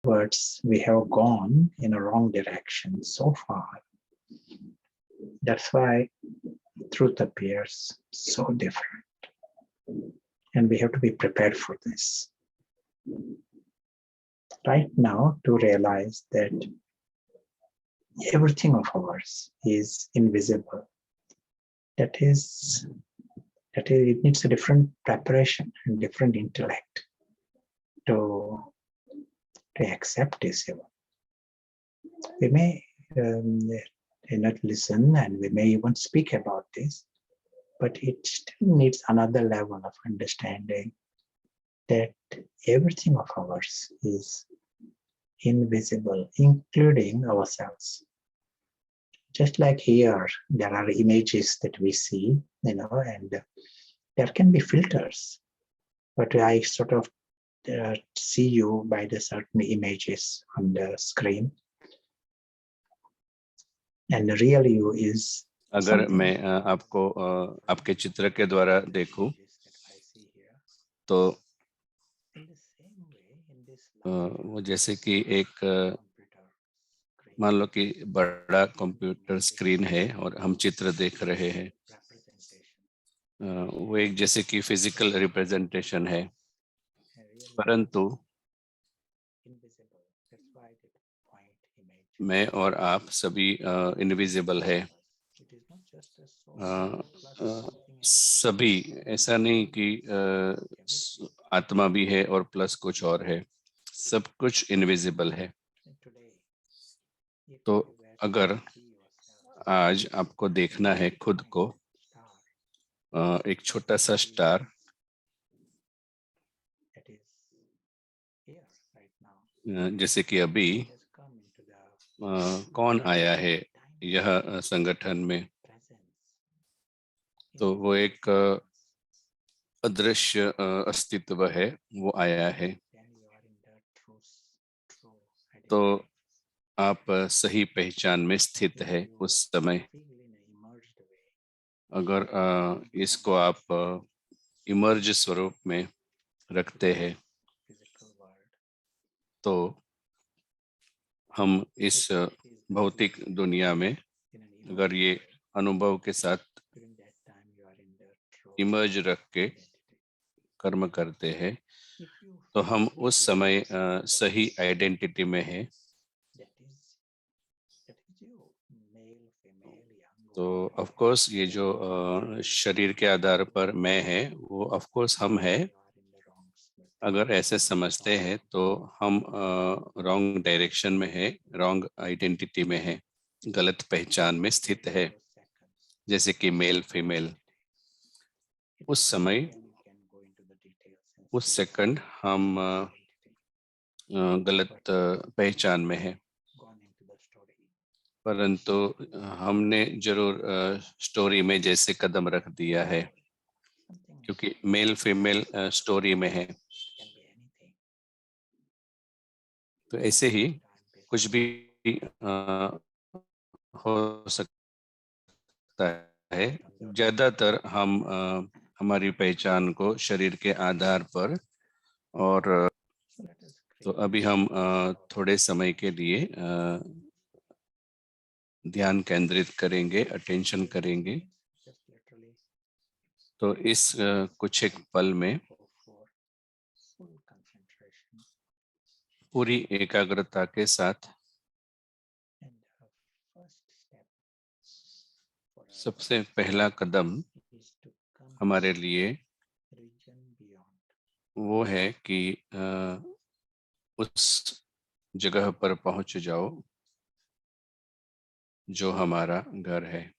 words, we have gone in a wrong direction so far. That's why truth appears so different. And we have to be prepared for this. Right now, to realize that everything of ours is invisible. That is, it needs a different preparation and different intellect to accept this even. We may not listen and we may even speak about this, but it still needs another level of understanding that everything of ours is invisible, including ourselves. Just like here, there are images that we see, and there can be filters, but I sort of see you by the certain images on the screen, and the real you is. अगर मैं आपको आपके चित्र के द्वारा देखूं, तो वो जैसे कि एक मान लो कि बड़ा कंप्यूटर स्क्रीन है और हम चित्र देख रहे हैं। वो एक जैसे कि फिजिकल रिप्रेजेंटेशन है, परंतु मैं और आप सभी इनविजिबल है। सभी, ऐसा नहीं कि आत्मा भी है और प्लस कुछ और है, सब कुछ इनविजिबल है। तो अगर आज आपको देखना है खुद को एक छोटा सा स्टार, जैसे कि अभी कौन आया है यह संगठन में, तो वो एक अदृश्य अस्तित्व है, वो आया है। तो आप सही पहचान में स्थित है उस समय। अगर इसको आप इमर्ज स्वरूप में रखते हैं, तो हम इस भौतिक दुनिया में अगर ये अनुभव के साथ इमर्ज रख के कर्म करते हैं, तो हम उस समय सही आइडेंटिटी में है। तो ऑफ कोर्स ये जो शरीर के आधार पर मैं है, वो ऑफ कोर्स हम है। अगर ऐसे समझते हैं तो हम रॉन्ग डायरेक्शन में है, रॉन्ग आइडेंटिटी में है, गलत पहचान में स्थित है, जैसे कि मेल फीमेल। उस समय, उस सेकंड हम गलत पहचान में है, परंतु हमने जरूर स्टोरी में जैसे कदम रख दिया है, क्योंकि मेल फीमेल स्टोरी में है। तो ऐसे ही कुछ भी हो सकता है। ज्यादातर हम हमारी पहचान को शरीर के आधार पर, और तो अभी हम थोड़े समय के लिए ध्यान केंद्रित करेंगे, अटेंशन करेंगे। तो इस कुछ एक पल में पूरी एकाग्रता के साथ सबसे पहला कदम हमारे लिए वो है कि उस जगह पर पहुंच जाओ जो हमारा घर है।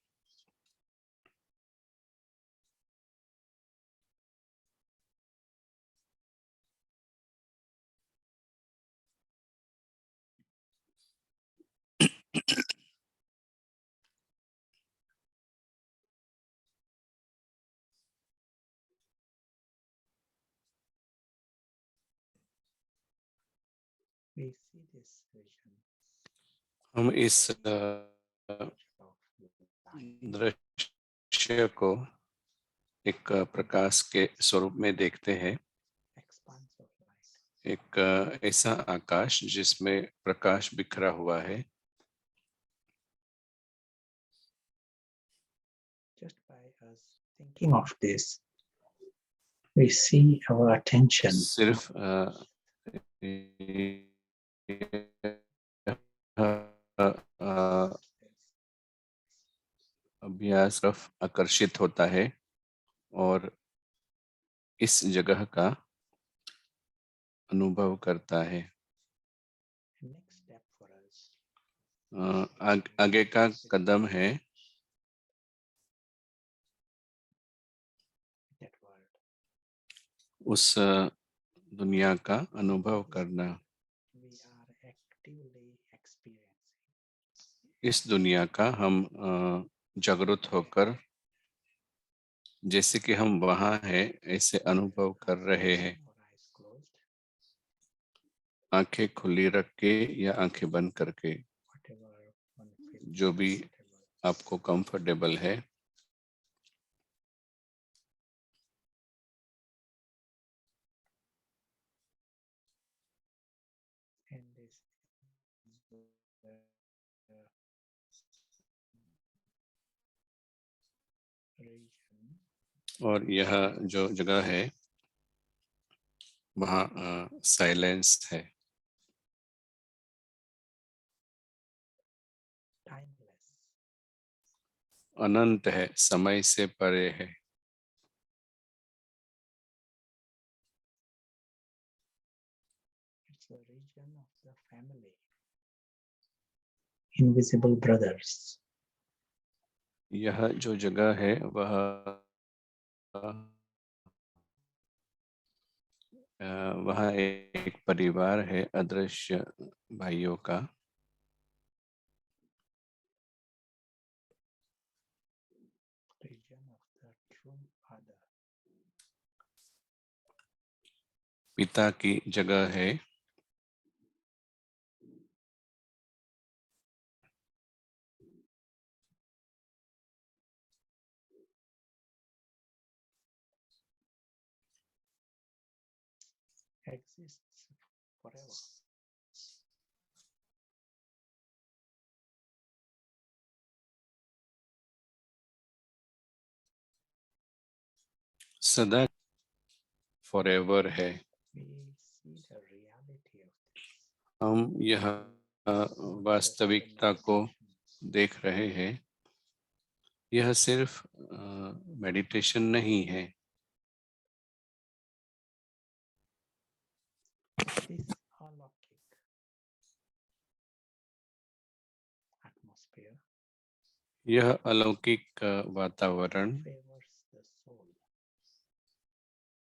हम इस दृश्य को एक प्रकाश के स्वरूप में देखते हैं। एक ऐसा आकाश जिसमें प्रकाश बिखरा हुआ है। Just by us thinking of this, we see our attention सिर्फ अभ्यास तरफ आकर्षित होता है और इस जगह का अनुभव करता है। next step for us आगे का कदम है that world. उस दुनिया का अनुभव करना। We are actively experiencing. इस दुनिया का हम जागरूक होकर जैसे कि हम वहाँ हैं ऐसे अनुभव कर रहे हैं। Or eyes closed, आंखें खुली रख के या आंखें बंद करके, whatever one feels जो भी comfortable. आपको कंफर्टेबल है। And this is the region और यह जो जगह है वहाँ साइलेंस है, timeless. अनंत है, समय से परे है। It's the region of the family. Invisible brothers. यह जो जगह है वह वहाँ एक परिवार है अदृश्य भाइयों का। Region of the true father. पिता की जगह है। Exists forever. सदा फॉरएवर है। We see the reality of this. हम यह वास्तविकता को देख रहे हैं। यह सिर्फ मेडिटेशन नहीं है। This alaukic atmosphere यह अलौकिक वातावरण favors the soul.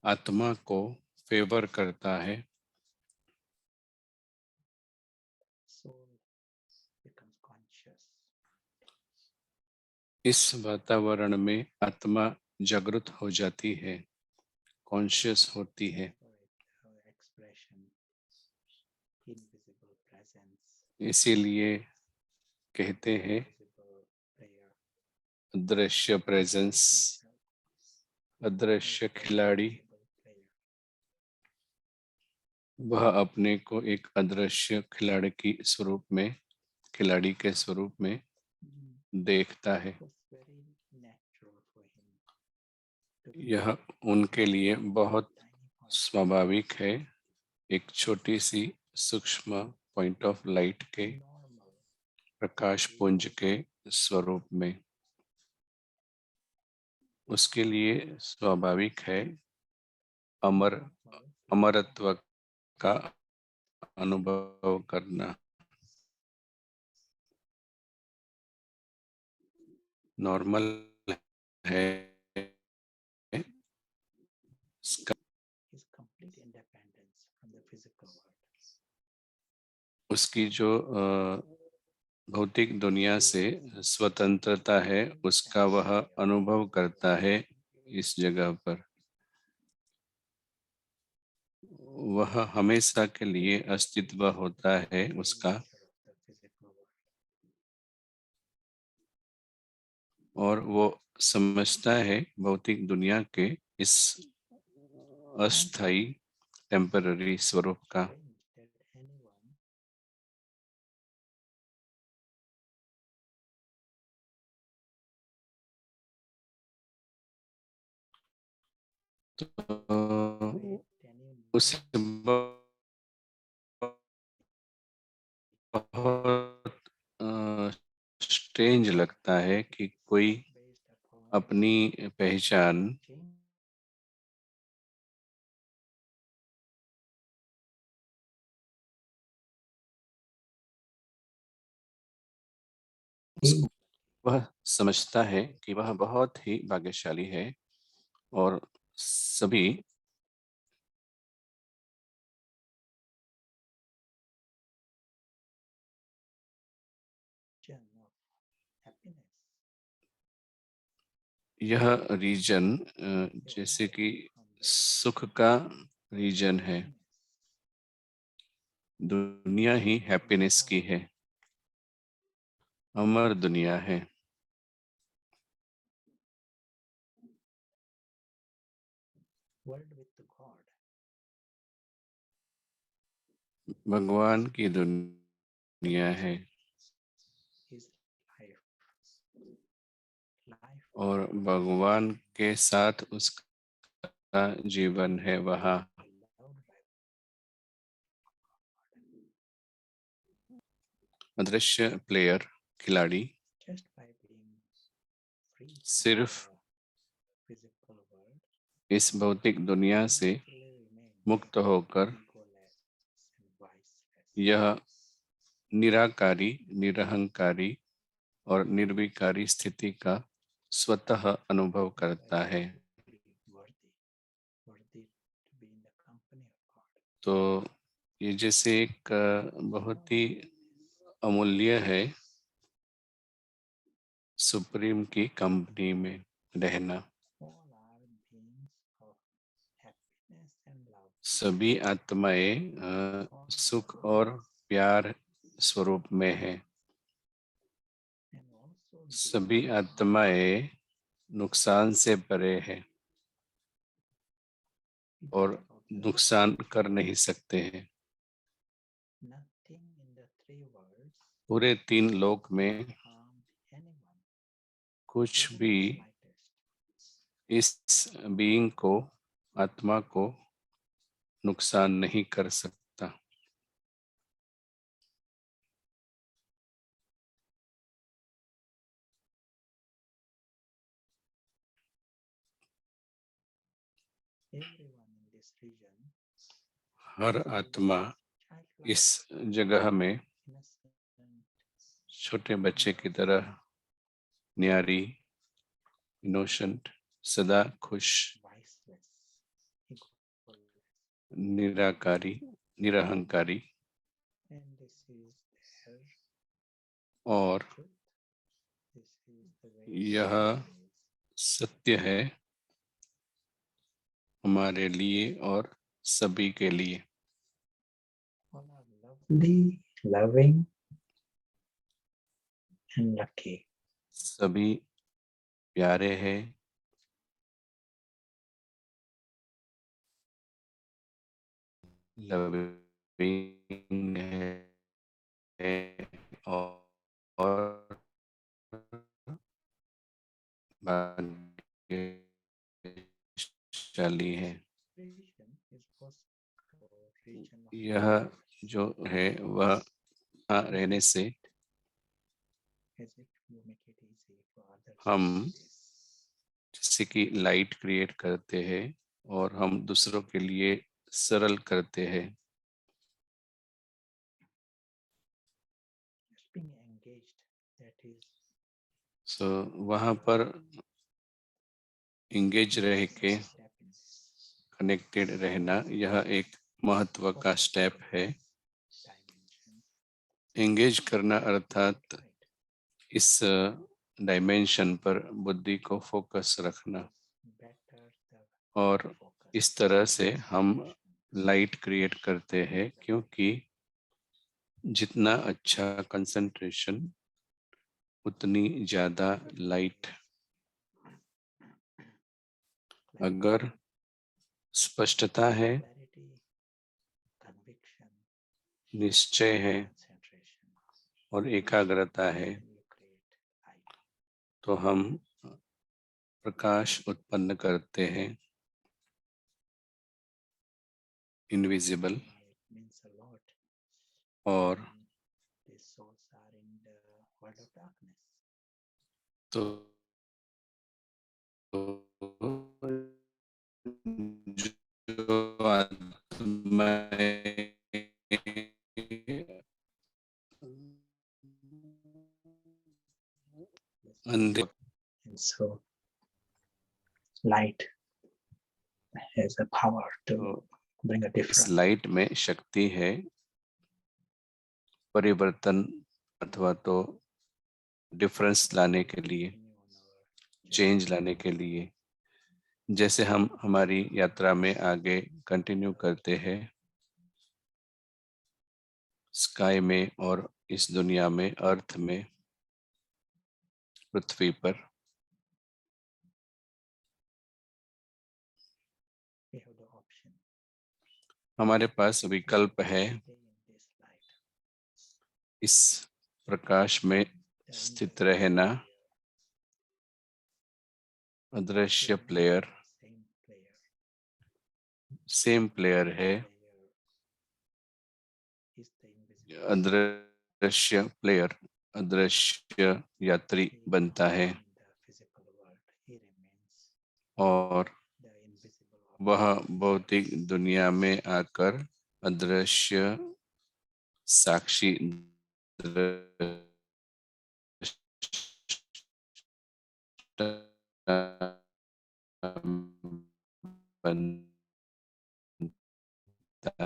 आत्मा को फेवर करता है। Soul becomes conscious. इस वातावरण में आत्मा जागृत हो जाती है, कॉन्शियस होती है। Expression, invisible presence, इसीलिए कहते हैं invisible player, अदृश्य प्रेजेंस, अदृश्य खिलाड़ी। invisible player. वह अपने को एक अदृश्य खिलाड़ी की स्वरूप में, खिलाड़ी के स्वरूप में देखता है। It was very natural for him to यह उनके लिए बहुत tiny point, स्वाभाविक है, एक छोटी सी सूक्ष्म पॉइंट ऑफ लाइट के normal, प्रकाश पुंज के स्वरूप में। उसके लिए स्वाभाविक है normal, अमरत्व का अनुभव करना। नॉर्मल है his complete independence from the physical world. उसकी जो भौतिक दुनिया से स्वतंत्रता है उसका वह अनुभव करता है इस जगह पर। वह हमेशा के लिए अस्तित्व होता है उसका, Nature of the physical world. और वो समझता है भौतिक दुनिया के इस अस्थायी टेम्पररी स्वरूप का। तो उसे बहुत स्ट्रेंज लगता है कि कोई अपनी पहचान वह समझता है कि वह बहुत ही भाग्यशाली है और सभी यह रीजन जैसे कि सुख का रीजन है, दुनिया ही हैप्पीनेस की है, अमर दुनिया है। भगवान की दुनिया है और भगवान के साथ उसका जीवन है वहाँ। अदृश्य प्लेयर, खिलाड़ी सिर्फ इस भौतिक दुनिया से मुक्त होकर यह निराकारी, निरहंकारी और निर्विकारी स्थिति का स्वतः अनुभव करता है। तो ये जैसे एक बहुत ही अमूल्य है सुप्रीम की कंपनी में रहना। सभी आत्माएं सुख और प्यार स्वरूप में है। सभी आत्माएं नुकसान से परे है और नुकसान कर नहीं सकते हैं। पूरे 3 लोक में कुछ भी इस बीइंग को, आत्मा को नुकसान नहीं कर सकता। हर आत्मा इस जगह में छोटे बच्चे की तरह न्यारी, इनोसेंट, सदा खुश, निराकारी, निरहंकारी और यह सत्य है हमारे लिए और सभी के लिए। loving and lucky. सभी प्यारे हैं, लविंग है और भाग्यशाली है। यह जो है वह रहने से हम जैसे कि लाइट क्रिएट करते हैं और हम दूसरों के लिए सरल करते हैं। वहाँ पर इंगेज रह के कनेक्टेड रहना यह एक महत्व का स्टेप है। एंगेज करना अर्थात इस डायमेंशन पर बुद्धि को फोकस रखना और इस तरह से हम लाइट क्रिएट करते हैं, क्योंकि जितना अच्छा कंसंट्रेशन उतनी ज़्यादा लाइट। अगर स्पष्टता है निश्चय है और एकाग्रता है तो हम प्रकाश उत्पन्न करते हैं, इनविजिबल, और तो जो आत्मा अंधे, And so light has a power to bring a इस difference. लाइट में शक्ति है परिवर्तन अथवा तो डिफरेंस लाने के लिए, चेंज लाने के लिए। जैसे हम हमारी यात्रा में आगे कंटिन्यू करते हैं स्काई में और इस दुनिया में, अर्थ में, पृथ्वी पर, We have the option. हमारे पास विकल्प है Stay in this light. इस प्रकाश में स्थित रहना। अदृश्य player Same player. Same player है, Player is the invisible. अदृश्य प्लेयर अदृश्य यात्री बनता है In the physical world, he remains और the invisible. वह भौतिक दुनिया में आकर अदृश्य साक्षी बनता है।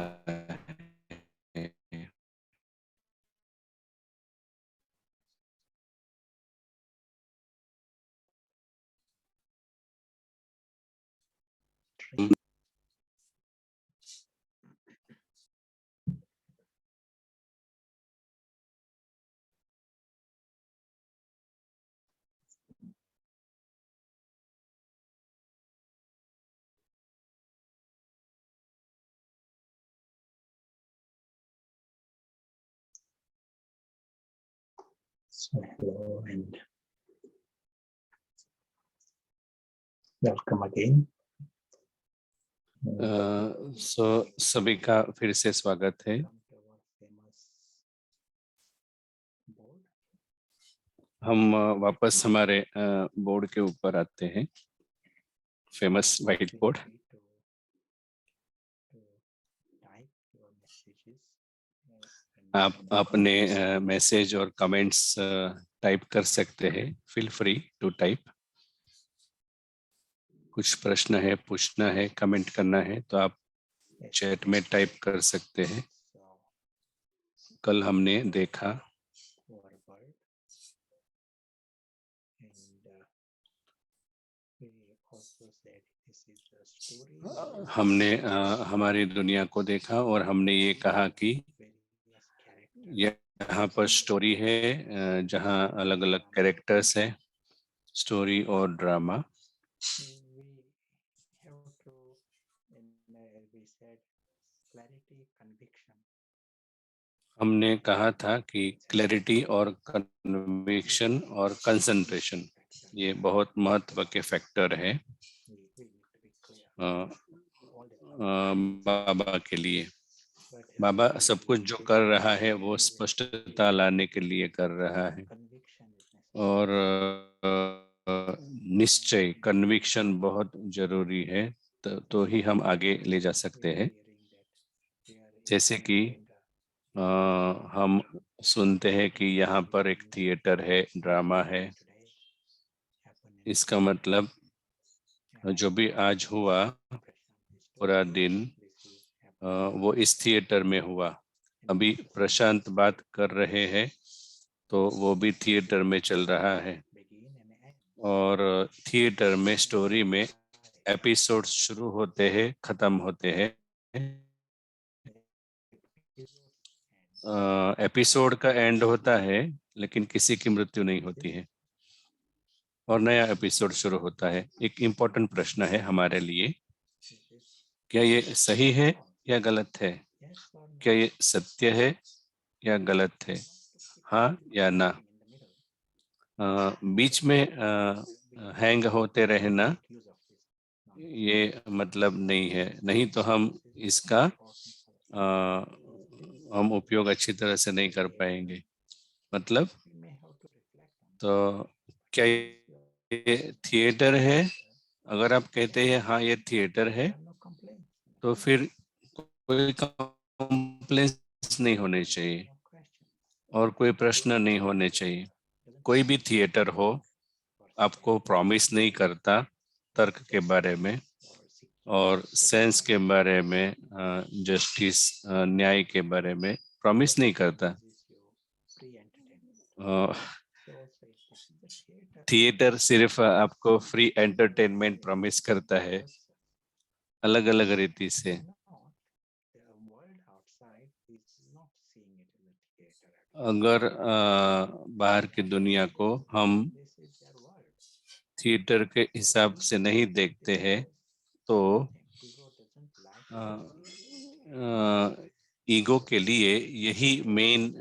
So hello and welcome again. सभी का फिर से स्वागत है। Come to our famous board. हम वापस हमारे बोर्ड के ऊपर आते हैं, famous white board. Feel free to type your messages. आप अपने मैसेज और कमेंट्स टाइप कर सकते हैं। Feel free to type. कुछ प्रश्न है, पूछना है, कमेंट करना है तो आप चैट में टाइप कर सकते हैं। कल हमने देखा हमने हमारी दुनिया को देखा और हमने ये कहा कि यहाँ पर स्टोरी है जहाँ अलग अलग कैरेक्टर्स है, स्टोरी और ड्रामा। हमने कहा था कि क्लैरिटी और कन्विक्शन और कंसंट्रेशन ये बहुत महत्व के फैक्टर है बाबा के लिए। बाबा सब कुछ जो कर रहा है वो स्पष्टता लाने के लिए कर रहा है और निश्चय कन्विक्शन बहुत जरूरी है तो ही हम आगे ले जा सकते हैं। जैसे कि हम सुनते हैं कि यहाँ पर एक थिएटर है, ड्रामा है। इसका मतलब जो भी आज हुआ पूरा दिन वो इस थिएटर में हुआ। अभी प्रशांत बात कर रहे हैं तो वो भी थिएटर में चल रहा है और थिएटर में स्टोरी में एपिसोड शुरू होते हैं, खत्म होते हैं। एपिसोड का एंड होता है लेकिन किसी की मृत्यु नहीं होती है और नया एपिसोड शुरू होता है। एक इम्पोर्टेंट प्रश्न है हमारे लिए, क्या ये सही है या गलत है? क्या ये सत्य है या गलत है, हाँ या ना। बीच में हैंग होते रहना ये मतलब नहीं है, नहीं तो हम इसका हम उपयोग अच्छी तरह से नहीं कर पाएंगे। मतलब तो क्या ये थिएटर है? अगर आप कहते हैं हाँ ये थिएटर है, तो फिर कोई कंप्लेंट्स नहीं होने चाहिए और कोई प्रश्न नहीं होने चाहिए। कोई भी थिएटर हो, आपको प्रॉमिस नहीं करता तर्क के बारे में और सेंस के बारे में, जस्टिस न्याय के बारे में प्रॉमिस नहीं करता। थिएटर सिर्फ आपको फ्री एंटरटेनमेंट प्रॉमिस करता है अलग अलग रीति से। अगर बाहर की दुनिया को हम थिएटर के हिसाब से नहीं देखते हैं तो ईगो के लिए यही मेन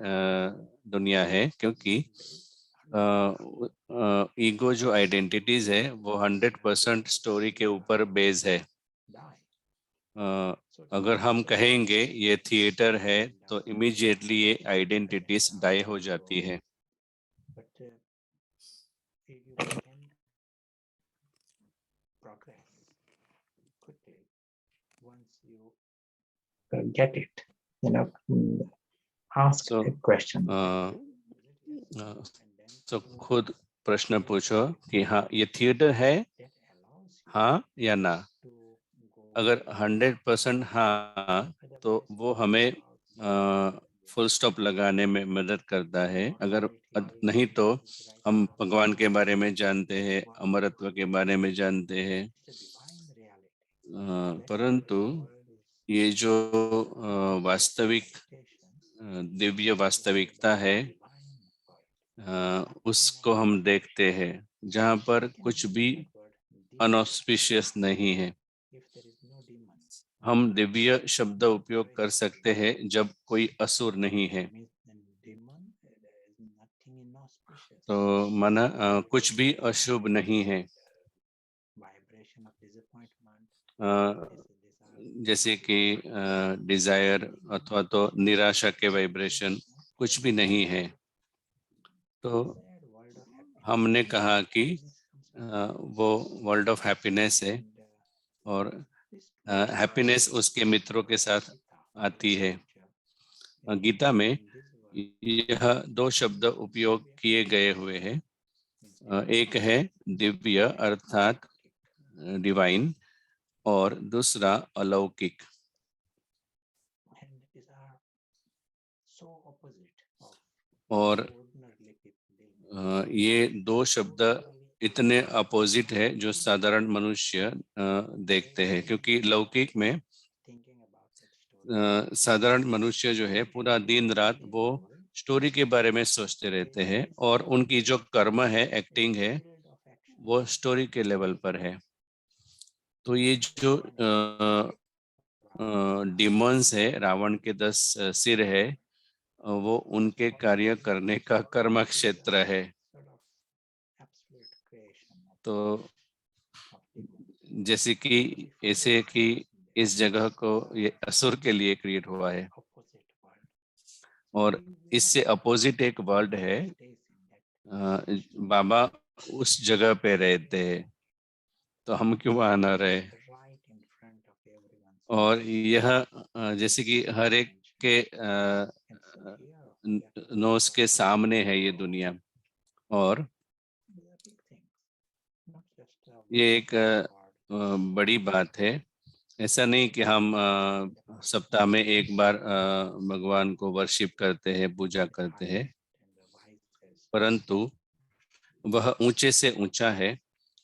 दुनिया है, क्योंकि ईगो जो आइडेंटिटीज है वो 100% स्टोरी के ऊपर बेस है। अगर हम कहेंगे ये थिएटर है तो इमीडिएटली ये आइडेंटिटीज डाई हो जाती है। Get it, ask a question. तो खुद प्रश्न पूछो कि हाँ ये थिएटर है, हाँ या ना। अगर 100% हाँ तो वो हमें फुल स्टॉप लगाने में मदद करता है। अगर नहीं तो हम भगवान के बारे में जानते हैं, अमरत्व के बारे में जानते हैं, परंतु ये जो वास्तविक दिव्य वास्तविकता है उसको हम देखते हैं जहाँ पर कुछ भी अनऑस्पिशियस नहीं है। हम दिव्य शब्द उपयोग कर सकते हैं जब कोई असुर नहीं है। तो माना कुछ भी अशुभ नहीं है। जैसे कि डिजायर अथवा तो निराशा के वाइब्रेशन कुछ भी नहीं है। तो हमने कहा कि वो वर्ल्ड ऑफ हैप्पीनेस है और हैप्पीनेस उसके मित्रों के साथ आती है। गीता में यह दो शब्द उपयोग किए गए हुए हैं। एक है दिव्य अर्थात डिवाइन और दूसरा अलौकिक। और ये दो शब्द इतने अपोजिट है जो साधारण मनुष्य देखते हैं, क्योंकि लौकिक में साधारण मनुष्य जो है पूरा दिन रात वो स्टोरी के बारे में सोचते रहते हैं और उनकी जो कर्म है, एक्टिंग है, वो स्टोरी के लेवल पर है। तो ये जो डिमोन्स है, रावण के 10 सिर है, वो उनके कार्य करने का कर्म क्षेत्र है। तो जैसे कि ऐसे कि इस जगह को ये असुर के लिए क्रिएट हुआ है और इससे अपोजिट एक वर्ल्ड है। बाबा उस जगह पे रहते हैं, तो हम क्यों वहां ना रहे। और यह जैसे कि हर एक के नोज के सामने है ये दुनिया, और ये एक बड़ी बात है। ऐसा नहीं कि हम सप्ताह में एक बार भगवान को वर्शिप करते हैं, पूजा करते हैं, परंतु वह ऊंचे से ऊंचा है,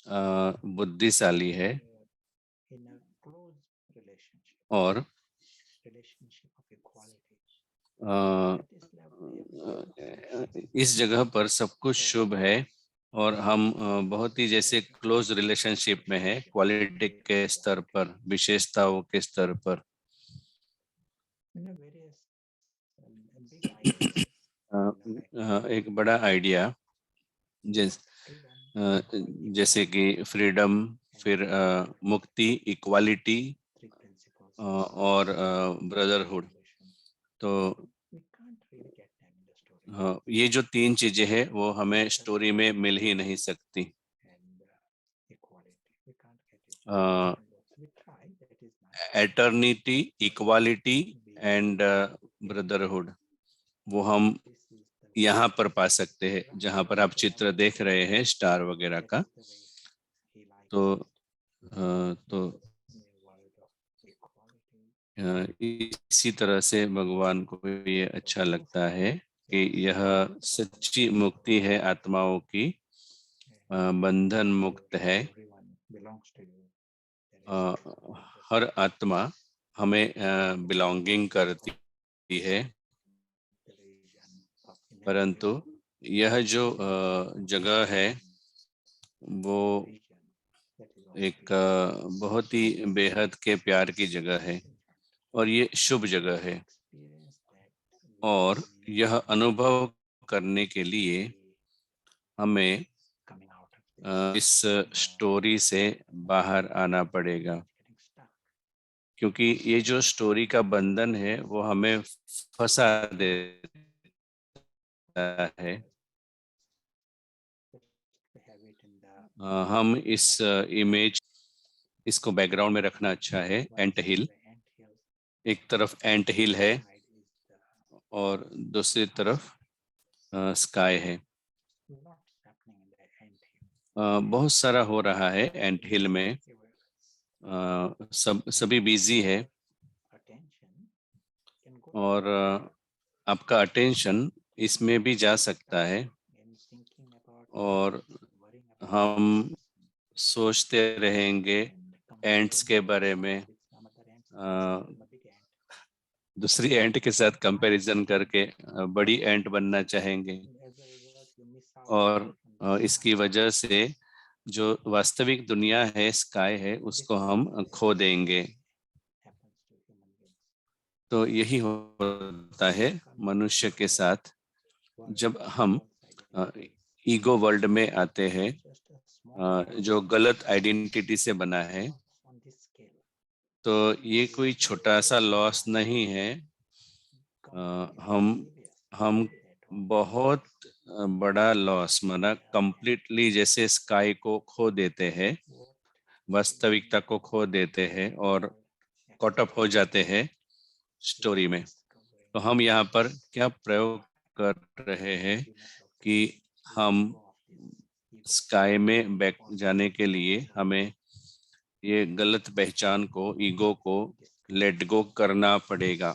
बुद्धिशाली है और इस जगह पर सब कुछ शुभ है और हम बहुत ही जैसे क्लोज रिलेशनशिप में है, क्वालिटी के स्तर पर, विशेषताओं के स्तर पर। various big ideas. एक बड़ा आइडिया जैसे कि फ्रीडम, फिर मुक्ति, इक्वालिटी और ब्रदरहुड। तो ये जो 3 चीजें हैं वो हमें स्टोरी में मिल ही नहीं सकती। एटर्निटी, इक्वालिटी एंड ब्रदरहुड वो हम यहाँ पर पा सकते हैं, जहाँ पर आप चित्र देख रहे हैं स्टार वगैरह का। तो इसी तरह से भगवान को ये अच्छा लगता है कि यह सच्ची मुक्ति है, आत्माओं की बंधन मुक्त है। हर आत्मा हमें बिलोंगिंग करती है, परंतु यह जो जगह है वो एक बहुत ही बेहद के प्यार की जगह है और ये शुभ जगह है। और यह अनुभव करने के लिए हमें इस स्टोरी से बाहर आना पड़ेगा, क्योंकि ये जो स्टोरी का बंधन है वो हमें फंसा देता है। हम इस इमेज इसको बैकग्राउंड में रखना अच्छा है। एंट हिल, एक तरफ एंट हिल है और दूसरी तरफ स्काई है। बहुत सारा हो रहा है एंट हिल में, सभी बिजी है और आपका अटेंशन इसमें भी जा सकता है और हम सोचते रहेंगे एंट्स के बारे में, दूसरी एंट के साथ कंपैरिजन करके बड़ी एंट बनना चाहेंगे और इसकी वजह से जो वास्तविक दुनिया है, स्काई है, उसको हम खो देंगे। तो यही होता है मनुष्य के साथ जब हम ईगो वर्ल्ड में आते हैं, जो गलत आइडेंटिटी से बना है। तो ये कोई छोटा सा लॉस नहीं है, हम बहुत बड़ा लॉस, माना कंप्लीटली जैसे स्काई को खो देते हैं, वास्तविकता को खो देते हैं और कॉट अप हो जाते हैं स्टोरी में। तो हम यहाँ पर क्या प्रयोग कर रहे हैं कि हम स्काई में बैक जाने के लिए हमें ये गलत पहचान को, ईगो को लेट गो करना पड़ेगा।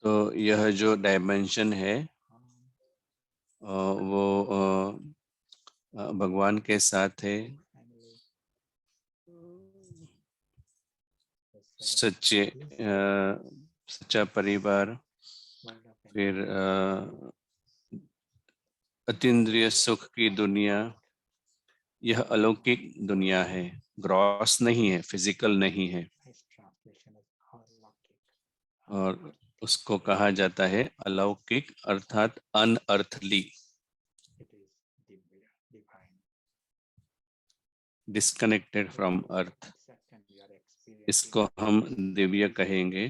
तो यह जो डायमेंशन है वो भगवान के साथ है, सच्चा परिवार, फिर अतीन्द्रिय सुख की दुनिया। यह अलौकिक दुनिया है, ग्रॉस नहीं है, फिजिकल नहीं है, और उसको कहा जाता है अलौकिक अर्थात अनअर्थली, डिस्कनेक्टेड फ्रॉम अर्थ। इसको हम दिव्य कहेंगे।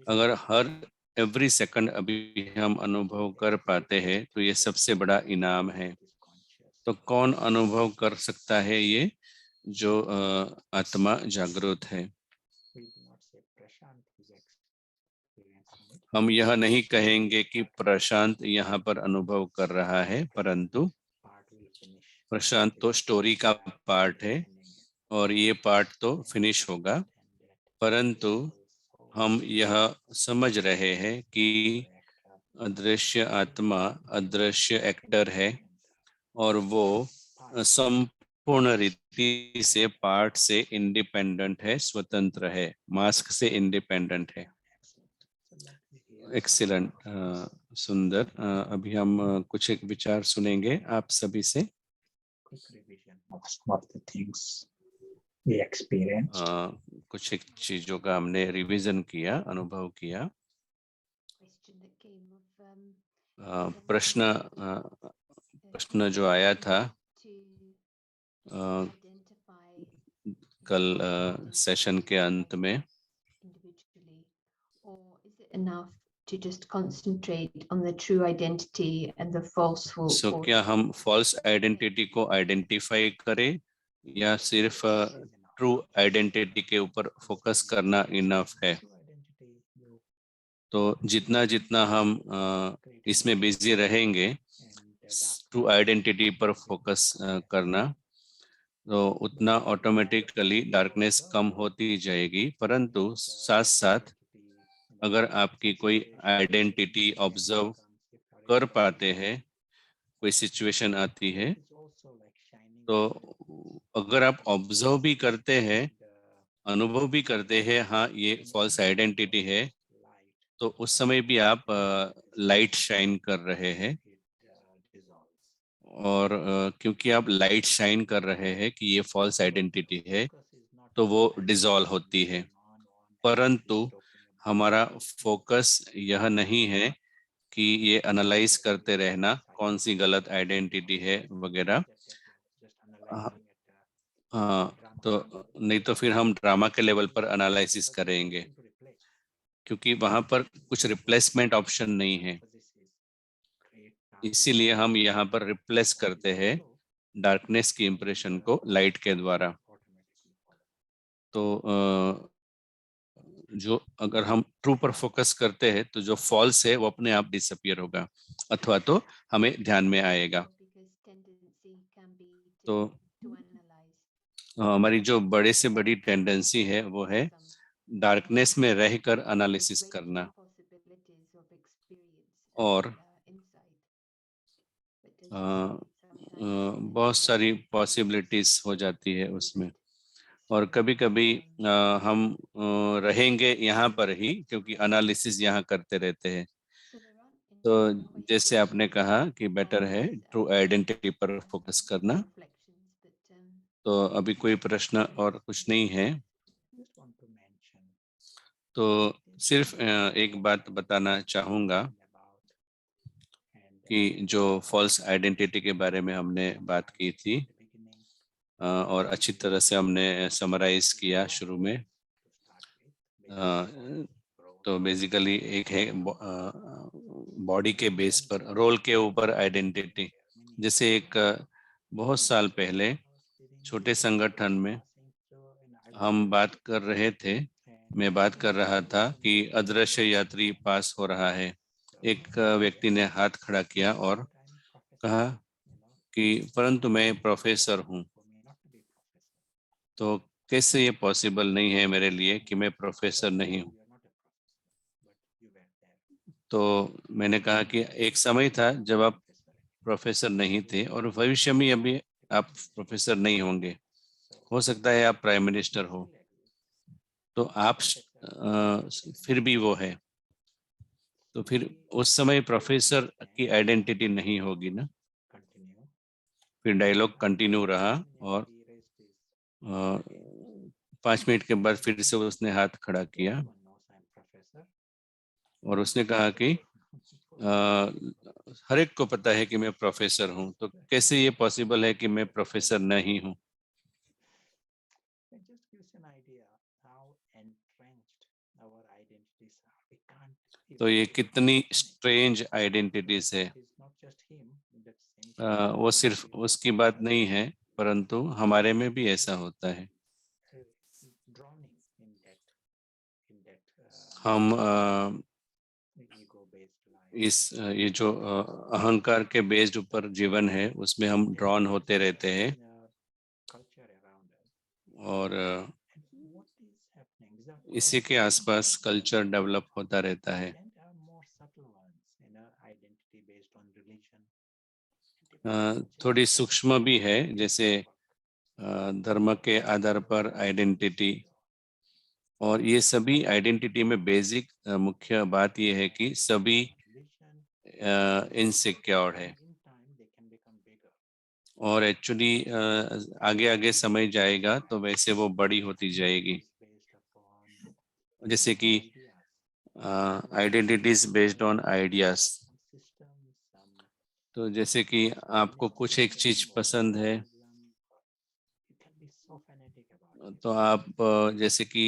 अगर हर एवरी सेकंड अभी हम अनुभव कर पाते हैं तो ये सबसे बड़ा इनाम है। तो कौन अनुभव कर सकता है ये? जो आत्मा जागृत है। हम यह नहीं कहेंगे कि प्रशांत यहाँ पर अनुभव कर रहा है, परंतु प्रशांत तो स्टोरी का पार्ट है और ये पार्ट तो फिनिश होगा। परंतु हम यह समझ रहे हैं कि अदृश्य आत्मा अदृश्य एक्टर है और वो संपूर्ण रीति से पार्ट से इंडिपेंडेंट है, स्वतंत्र है, मास्क से इंडिपेंडेंट है। एक्सीलेंट, सुंदर। अभी हम कुछ एक विचार सुनेंगे आप सभी से। quick revision of some of the things we experienced. कुछ एक चीजों का हमने रिवीजन किया, अनुभव किया। प्रश्न जो आया था कल सेशन के अंत में, to just concentrate on the true identity and the falsehood. So क्या हम false identity को आइडेंटिफाई करें या सिर्फ ट्रू आइडेंटिटी के ऊपर फोकस करना इनफ है? तो जितना जितना हम इसमें बिजी रहेंगे ट्रू आइडेंटिटी पर फोकस करना, तो उतना ऑटोमेटिकली डार्कनेस कम होती जाएगी। परंतु साथ साथ अगर आपकी कोई आइडेंटिटी ऑब्जर्व कर पाते हैं, कोई सिचुएशन आती है, तो अगर आप ऑब्जर्व भी करते हैं, अनुभव भी करते हैं, हाँ ये फॉल्स आइडेंटिटी है, तो उस समय भी आप लाइट शाइन कर रहे हैं। और क्योंकि आप लाइट शाइन कर रहे हैं कि ये फॉल्स आइडेंटिटी है, तो वो डिसॉल्व होती है। परंतु हमारा फोकस यह नहीं है कि ये एनालाइज करते रहना कौन सी गलत आइडेंटिटी है वगैरह। तो नहीं तो फिर हम ड्रामा के लेवल पर एनालिसिस करेंगे, क्योंकि वहां पर कुछ रिप्लेसमेंट ऑप्शन नहीं है। इसीलिए हम यहाँ पर रिप्लेस करते हैं डार्कनेस की इंप्रेशन को लाइट के द्वारा। तो जो अगर हम ट्रू पर फोकस करते हैं तो जो फॉल्स है वो अपने आप डिसअपियर होगा अथवा तो हमें ध्यान में आएगा। तो हमारी जो बड़े से बड़ी टेंडेंसी है वो है डार्कनेस में रहकर एनालिसिस करना, और बहुत सारी पॉसिबिलिटीज हो जाती है उसमें। और कभी कभी हम रहेंगे यहाँ पर ही क्योंकि एनालिसिस यहाँ करते रहते हैं। तो जैसे आपने कहा कि बेटर है ट्रू आइडेंटिटी पर फोकस करना, तो अभी कोई प्रश्न और कुछ नहीं है। तो सिर्फ एक बात बताना चाहूँगा कि जो फॉल्स आइडेंटिटी के बारे में हमने बात की थी और अच्छी तरह से हमने समराइज किया शुरू में। तो बेसिकली एक है बॉडी के बेस पर, रोल के ऊपर आइडेंटिटी। जैसे एक बहुत साल पहले छोटे संगठन में हम बात कर रहे थे, मैं बात कर रहा था कि अदृश्य यात्री पास हो रहा है। एक व्यक्ति ने हाथ खड़ा किया और कहा कि परंतु मैं प्रोफेसर हूँ, तो कैसे ये पॉसिबल नहीं है मेरे लिए कि मैं प्रोफेसर नहीं हूँ। तो मैंने कहा कि एक समय था जब आप प्रोफेसर नहीं थे और भविष्य में अभी आप प्रोफेसर नहीं होंगे। हो सकता है आप प्राइम मिनिस्टर हो, तो आप फिर भी वो है, तो फिर उस समय प्रोफेसर की आइडेंटिटी नहीं होगी ना। फिर डायलॉग कंटिन्यू रहा और 5 मिनट के बाद फिर से उसने हाथ खड़ा किया और उसने कहा कि हर एक को पता है कि मैं प्रोफेसर हूँ, तो कैसे ये पॉसिबल है कि मैं प्रोफेसर नहीं हूँ। तो ये कितनी स्ट्रेंज आइडेंटिटीज है। वो सिर्फ उसकी बात नहीं है, परंतु हमारे में भी ऐसा होता है। हम ये जो अहंकार के बेस्ड ऊपर जीवन है उसमें हम ड्रॉन होते रहते हैं और इसी के आसपास कल्चर डेवलप होता रहता है। थोड़ी सूक्ष्म भी है, जैसे धर्म के आधार पर आइडेंटिटी, और ये सभी आइडेंटिटी में बेसिक मुख्य बात ये है कि सभी इनसिक्योर है। और एक्चुअली आगे आगे समय जाएगा तो वैसे वो बड़ी होती जाएगी। जैसे कि आइडेंटिटीज बेस्ड ऑन आइडियाज, तो जैसे कि आपको कुछ एक चीज पसंद है तो आप जैसे कि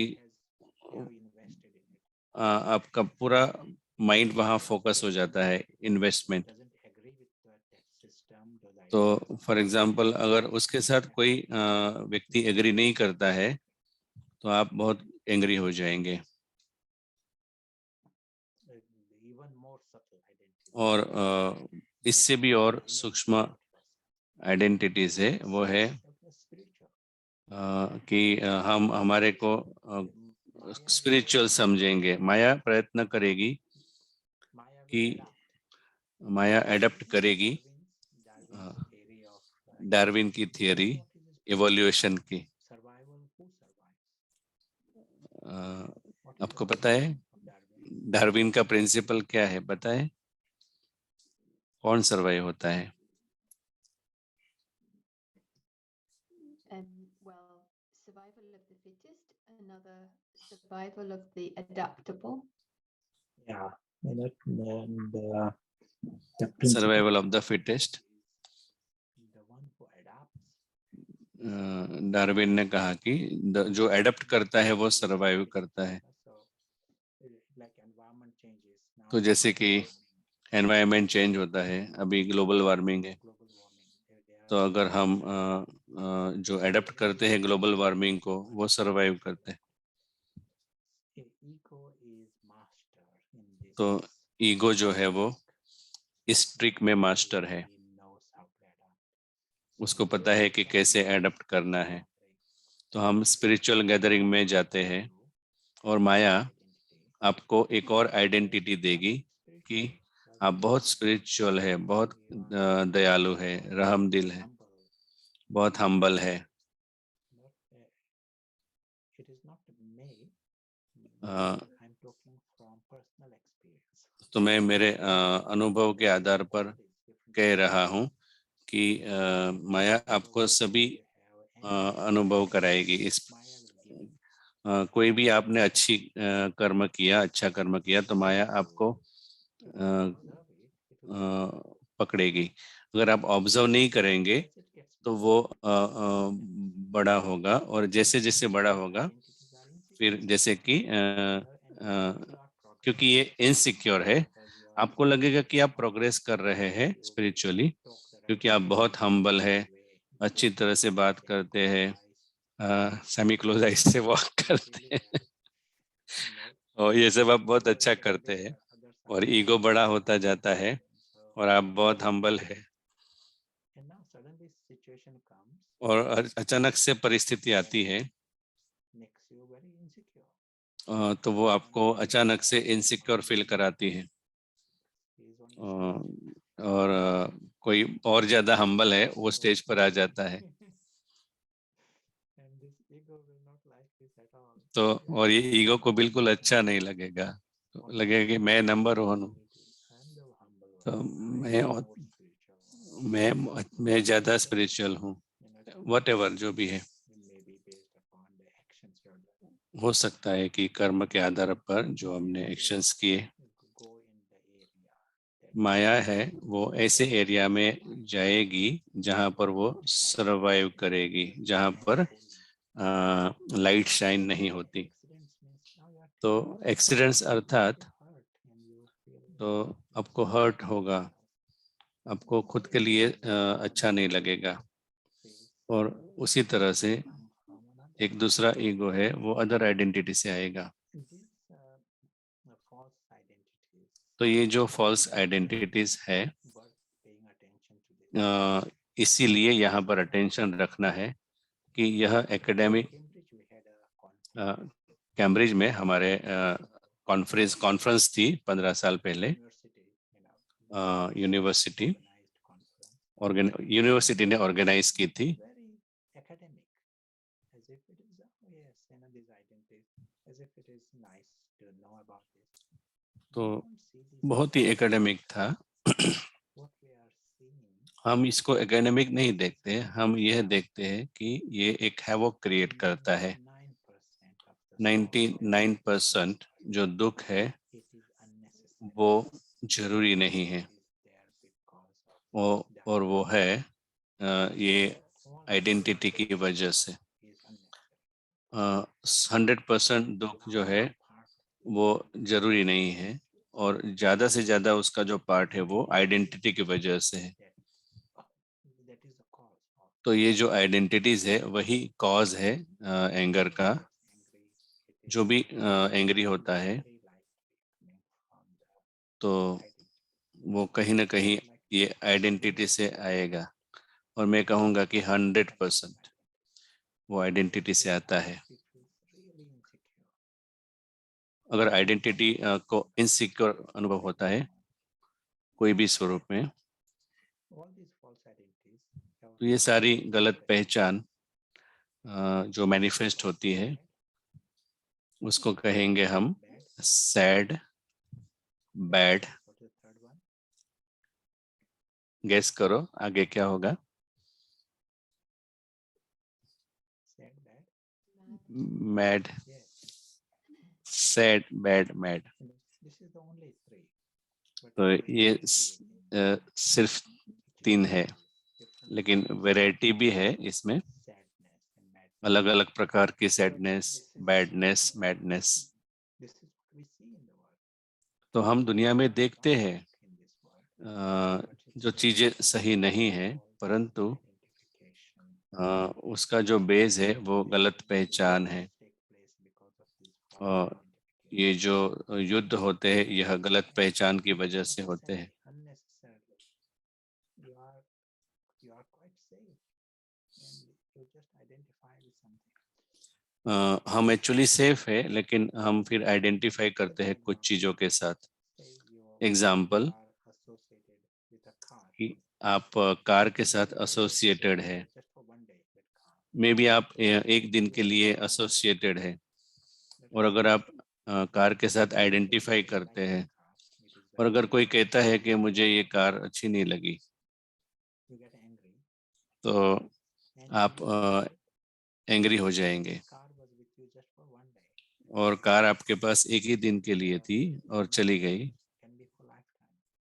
आपका पूरा माइंड वहाँ फोकस हो जाता है इन्वेस्टमेंट। तो फॉर एग्जांपल अगर उसके साथ कोई व्यक्ति एग्री नहीं करता है तो आप बहुत एंग्री हो जाएंगे। और इससे भी और सूक्ष्म आइडेंटिटीज है, वो है कि हम हमारे को स्पिरिचुअल समझेंगे। माया प्रयत्न करेगी कि माया एडप्ट करेगी डार्विन की थियरी, इवोल्यूशन की। आपको पता है डार्विन का प्रिंसिपल क्या है, बताएं? कौन सर्वाइव होता है? Well, survival of the fittest, another survival of the adaptable. Yeah, the survival of the fittest. the one who adapts, Darwin ने कहा कि जो एडप्ट करता है वो सर्वाइव करता है। like environment changes now, तो जैसे कि एनवायरनमेंट चेंज होता है, अभी ग्लोबल वार्मिंग है, global warming, there तो अगर हम जो एडप्ट करते हैं ग्लोबल वार्मिंग को, वो सर्वाइव करते हैं। ego is master in this, तो ईगो जो है वो इस ट्रिक में मास्टर है, knows how to adapt. उसको पता है कि कैसे एडप्ट करना है। तो हम स्पिरिचुअल गैदरिंग में जाते हैं और माया आपको एक और आइडेंटिटी देगी कि आप बहुत स्पिरिचुअल है, बहुत दयालु है, रहम दिल है, बहुत हम्बल है। It is not me, a, I'm talking from personal experience. तो मैं मेरे अनुभव के आधार पर कह रहा हूँ कि माया आपको सभी अनुभव कराएगी। इस कोई भी आपने अच्छी कर्म किया, अच्छा कर्म किया तो माया आपको पकड़ेगी। अगर आप ऑब्जर्व नहीं करेंगे तो वो बड़ा होगा, और जैसे जैसे बड़ा होगा फिर जैसे कि क्योंकि ये इनसिक्योर है, आपको लगेगा कि आप प्रोग्रेस कर रहे हैं स्पिरिचुअली, क्योंकि आप बहुत हम्बल है, अच्छी तरह से बात करते हैं, सेमी क्लोज आइज से वॉक करते हैं और ये सब आप बहुत अच्छा करते हैं, और ईगो बड़ा होता जाता है और आप बहुत हम्बल है। और अचानक से परिस्थिति आती है तो वो आपको अचानक से इनसिक्योर फील कराती है, और कोई और ज्यादा हम्बल है वो स्टेज पर आ जाता है। तो और ये ईगो को बिल्कुल अच्छा नहीं लगेगा, तो लगेगा कि मैं नंबर 1 हूँ, तो मैं ज्यादा स्पिरिचुअल हूँ। व्हाटएवर जो भी है, हो सकता है कि कर्म के आधार पर जो हमने एक्शंस किए, माया है वो ऐसे एरिया में जाएगी जहाँ पर वो सरवाइव करेगी, जहाँ पर लाइट शाइन नहीं होती। तो एक्सीडेंट्स अर्थात तो आपको हर्ट होगा, आपको खुद के लिए अच्छा नहीं लगेगा, और उसी तरह से एक दूसरा ईगो है वो अदर आइडेंटिटी से आएगा। तो ये जो फॉल्स आइडेंटिटीज है, इसीलिए यहाँ पर अटेंशन रखना है कि यह एकेडमिक कैम्ब्रिज में हमारे कॉन्फ्रेंस थी 15 साल पहले, यूनिवर्सिटी ने ऑर्गेनाइज की थी। तो बहुत ही एकेडमिक था। हम इसको एकेडमिक नहीं देखते, हम यह देखते हैं कि ये एक हैवॉक क्रिएट करता है। 99% जो दुख है वो जरूरी नहीं है, और वो है ये आइडेंटिटी की वजह से। 100% दुख जो है वो जरूरी नहीं है, और ज़्यादा से ज़्यादा उसका जो पार्ट है वो आइडेंटिटी की वजह से है। तो ये जो आइडेंटिटीज है वही कॉज है एंगर का। जो भी एंग्री होता है तो वो कहीं ना कहीं ये आइडेंटिटी से आएगा, और मैं कहूँगा कि 100% वो आइडेंटिटी से आता है। अगर आइडेंटिटी को इनसिक्योर अनुभव होता है कोई भी स्वरूप में, तो ये सारी गलत पहचान जो मैनिफेस्ट होती है उसको कहेंगे हम सैड, बैड। गेस करो आगे क्या होगा? Mad, sad, bad, mad. तो ये सिर्फ 3 है, लेकिन वैरायटी भी है इसमें, अलग अलग प्रकार की सैडनेस, बैडनेस, मैडनेस। तो हम दुनिया में देखते हैं जो चीजें सही नहीं है, परंतु उसका जो बेस है वो गलत पहचान है। और ये जो युद्ध होते हैं यह गलत पहचान की वजह से होते हैं। हम एक्चुअली सेफ है, लेकिन हम फिर आइडेंटिफाई करते हैं कुछ चीज़ों के साथ। एग्जाम्पल कि आप कार के साथ एसोसिएटेड है, मे बी आप एक दिन के लिए एसोसिएटेड है, और अगर आप कार के साथ आइडेंटिफाई करते हैं, और अगर कोई कहता है कि मुझे ये कार अच्छी नहीं लगी, तो आप एंग्री हो जाएंगे, और कार आपके पास एक ही दिन के लिए थी और चली गई।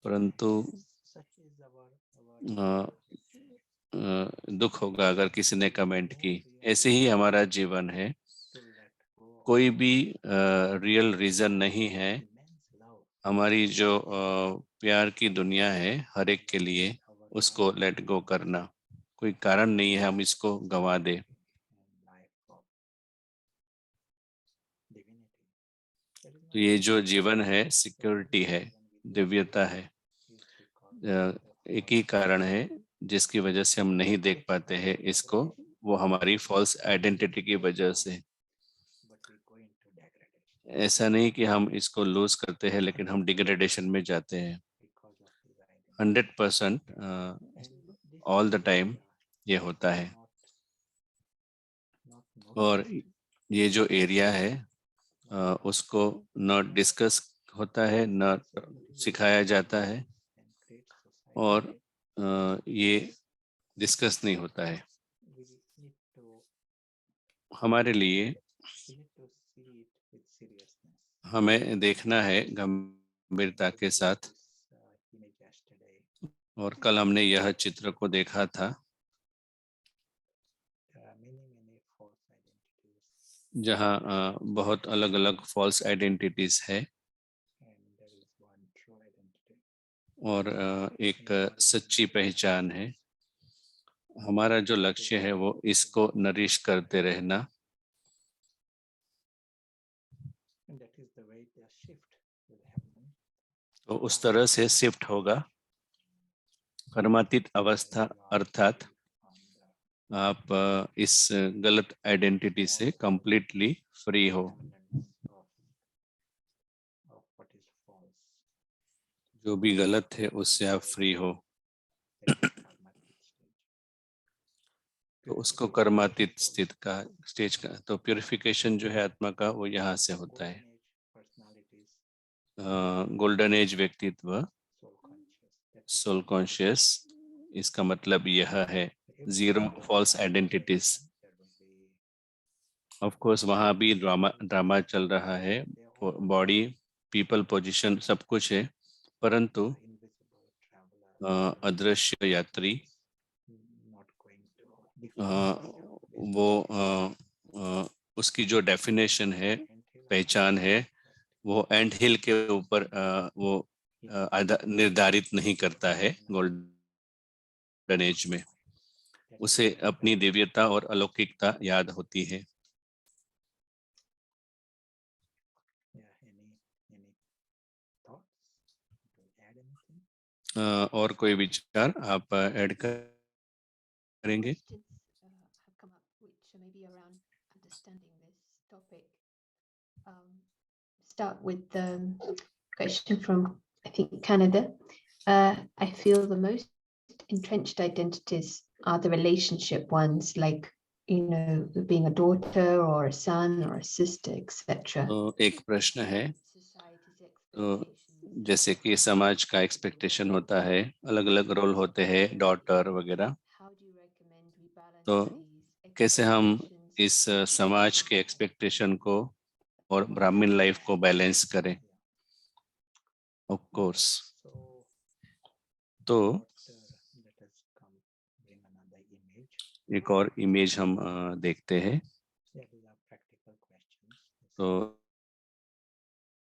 परंतु दुख होगा अगर किसी ने कमेंट की। ऐसे ही हमारा जीवन है, कोई भी रियल रीज़न नहीं है। हमारी जो प्यार की दुनिया है हर एक के लिए, उसको लेट गो करना, कोई कारण नहीं है हम इसको गंवा दे। तो ये जो जीवन है सिक्योरिटी है, दिव्यता है। एक ही कारण है जिसकी वजह से हम नहीं देख पाते हैं इसको, वो हमारी फॉल्स आइडेंटिटी की वजह से। ऐसा नहीं कि हम इसको लूज करते हैं, लेकिन हम डिग्रेडेशन में जाते हैं। 100% ऑल द टाइम ये होता है। और ये जो एरिया है उसको न डिस्कस होता है, न सिखाया जाता है, और ये डिस्कस नहीं होता है। हमारे लिए हमें देखना है गंभीरता के साथ। और कल हमने यह चित्र को देखा था जहाँ बहुत अलग अलग फॉल्स आइडेंटिटीज है, और एक सच्ची पहचान है। हमारा जो लक्ष्य है वो इसको नरिश करते रहना। तो उस तरह से शिफ्ट होगा। कर्मातीत अवस्था अर्थात आप इस गलत आइडेंटिटी से कंप्लीटली फ्री हो। जो भी गलत है उससे आप फ्री हो। तो उसको कर्मातीत स्थित का स्टेज का, तो प्यूरिफिकेशन जो है आत्मा का वो यहाँ से होता है। गोल्डन एज व्यक्तित्व, सोल कॉन्शियस, इसका मतलब यह है, 0 false identities. ऑफ कोर्स वहाँ भी ड्रामा चल रहा है, बॉडी, पीपल, पोजीशन सब कुछ है, परंतु अदृश्य यात्री वो उसकी जो डेफिनेशन है, पहचान है, वो एंड हिल के ऊपर वो निर्धारित नहीं करता है। गोल्डन एज में उसे अपनी दिव्यता और अलौकिकता याद होती है। और कोई विचार आप ऐड करेंगे? Questions have come up which are maybe around understanding this topic. Start with the question from, I think, Canada. I feel the most entrenched identities are the relationship ones, like, you know, being a daughter or a son or a sister, etc. तो एक प्रश्न है, Society's तो expectations. जैसे कि समाज का expectation होता है, अलग अलग रोल होते हैं, डॉटर वगैरह, How do you recommend we balance तो these कैसे हम expectations इस समाज के एक्सपेक्टेशन को और ब्राह्मण लाइफ को बैलेंस करें? ऑफ कोर्स, तो एक और इमेज हम देखते हैं। तो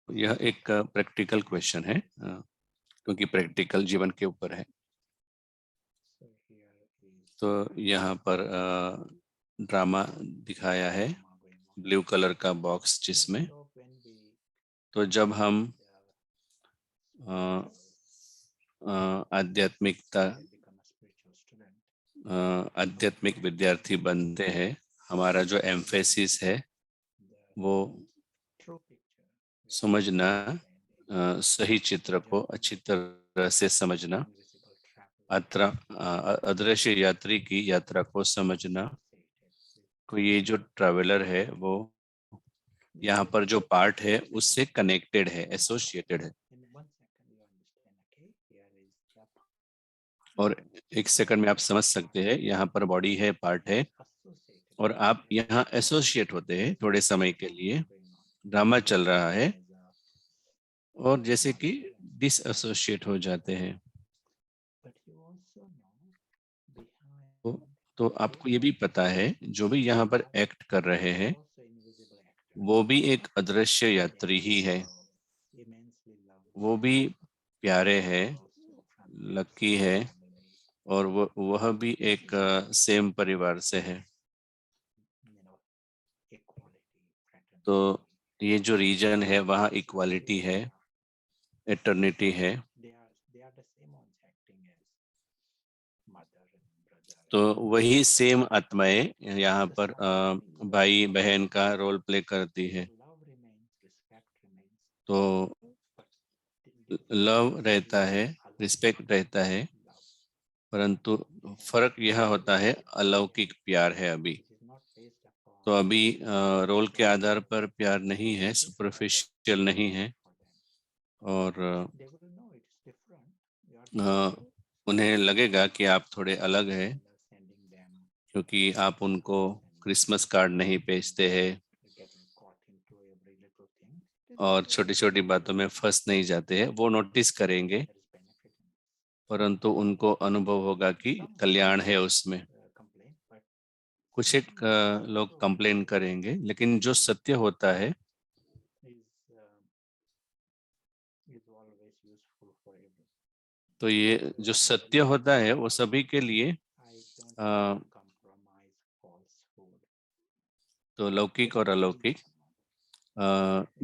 यह एक प्रैक्टिकल क्वेश्चन है, क्योंकि प्रैक्टिकल जीवन के ऊपर है। तो यहाँ पर ड्रामा दिखाया है, ब्लू कलर का बॉक्स जिसमें, तो जब हम आध्यात्मिक विद्यार्थी बनते हैं, हमारा जो एम्फेसिस है वो समझना, सही चित्र को अच्छी तरह से समझना, अदृश्य यात्री की यात्रा को समझना। तो ये जो ट्रैवलर है वो यहाँ पर जो पार्ट है उससे कनेक्टेड है, एसोसिएटेड है। और एक सेकंड में आप समझ सकते हैं, यहाँ पर बॉडी है, पार्ट है, और आप यहाँ एसोसिएट होते हैं थोड़े समय के लिए, ड्रामा चल रहा है, और जैसे कि डिसएसोसिएट हो जाते हैं। तो आपको ये भी पता है, जो भी यहाँ पर एक्ट कर रहे हैं वो भी एक अदृश्य यात्री ही है, वो भी प्यारे है, लकी है, और वह भी एक सेम परिवार से है। तो ये जो रीजन है वहाँ इक्वालिटी है, एटर्निटी है। तो वही सेम आत्माएं यहाँ पर भाई बहन का रोल प्ले करती है। तो लव रहता है, रिस्पेक्ट रहता है, परंतु फर्क यह होता है, अलौकिक प्यार है अभी। तो अभी रोल के आधार पर प्यार नहीं है, सुपरफिशियल नहीं है, और उन्हें लगेगा कि आप थोड़े अलग हैं, क्योंकि आप उनको क्रिसमस कार्ड नहीं भेजते हैं और छोटी छोटी बातों में फंस नहीं जाते हैं। वो नोटिस करेंगे, परंतु उनको अनुभव होगा कि कल्याण है उसमें। कुछ एक लोग कंप्लेन करेंगे, लेकिन जो सत्य होता है तो ये जो सत्य होता है वो सभी के लिए, तो लौकिक और अलौकिक,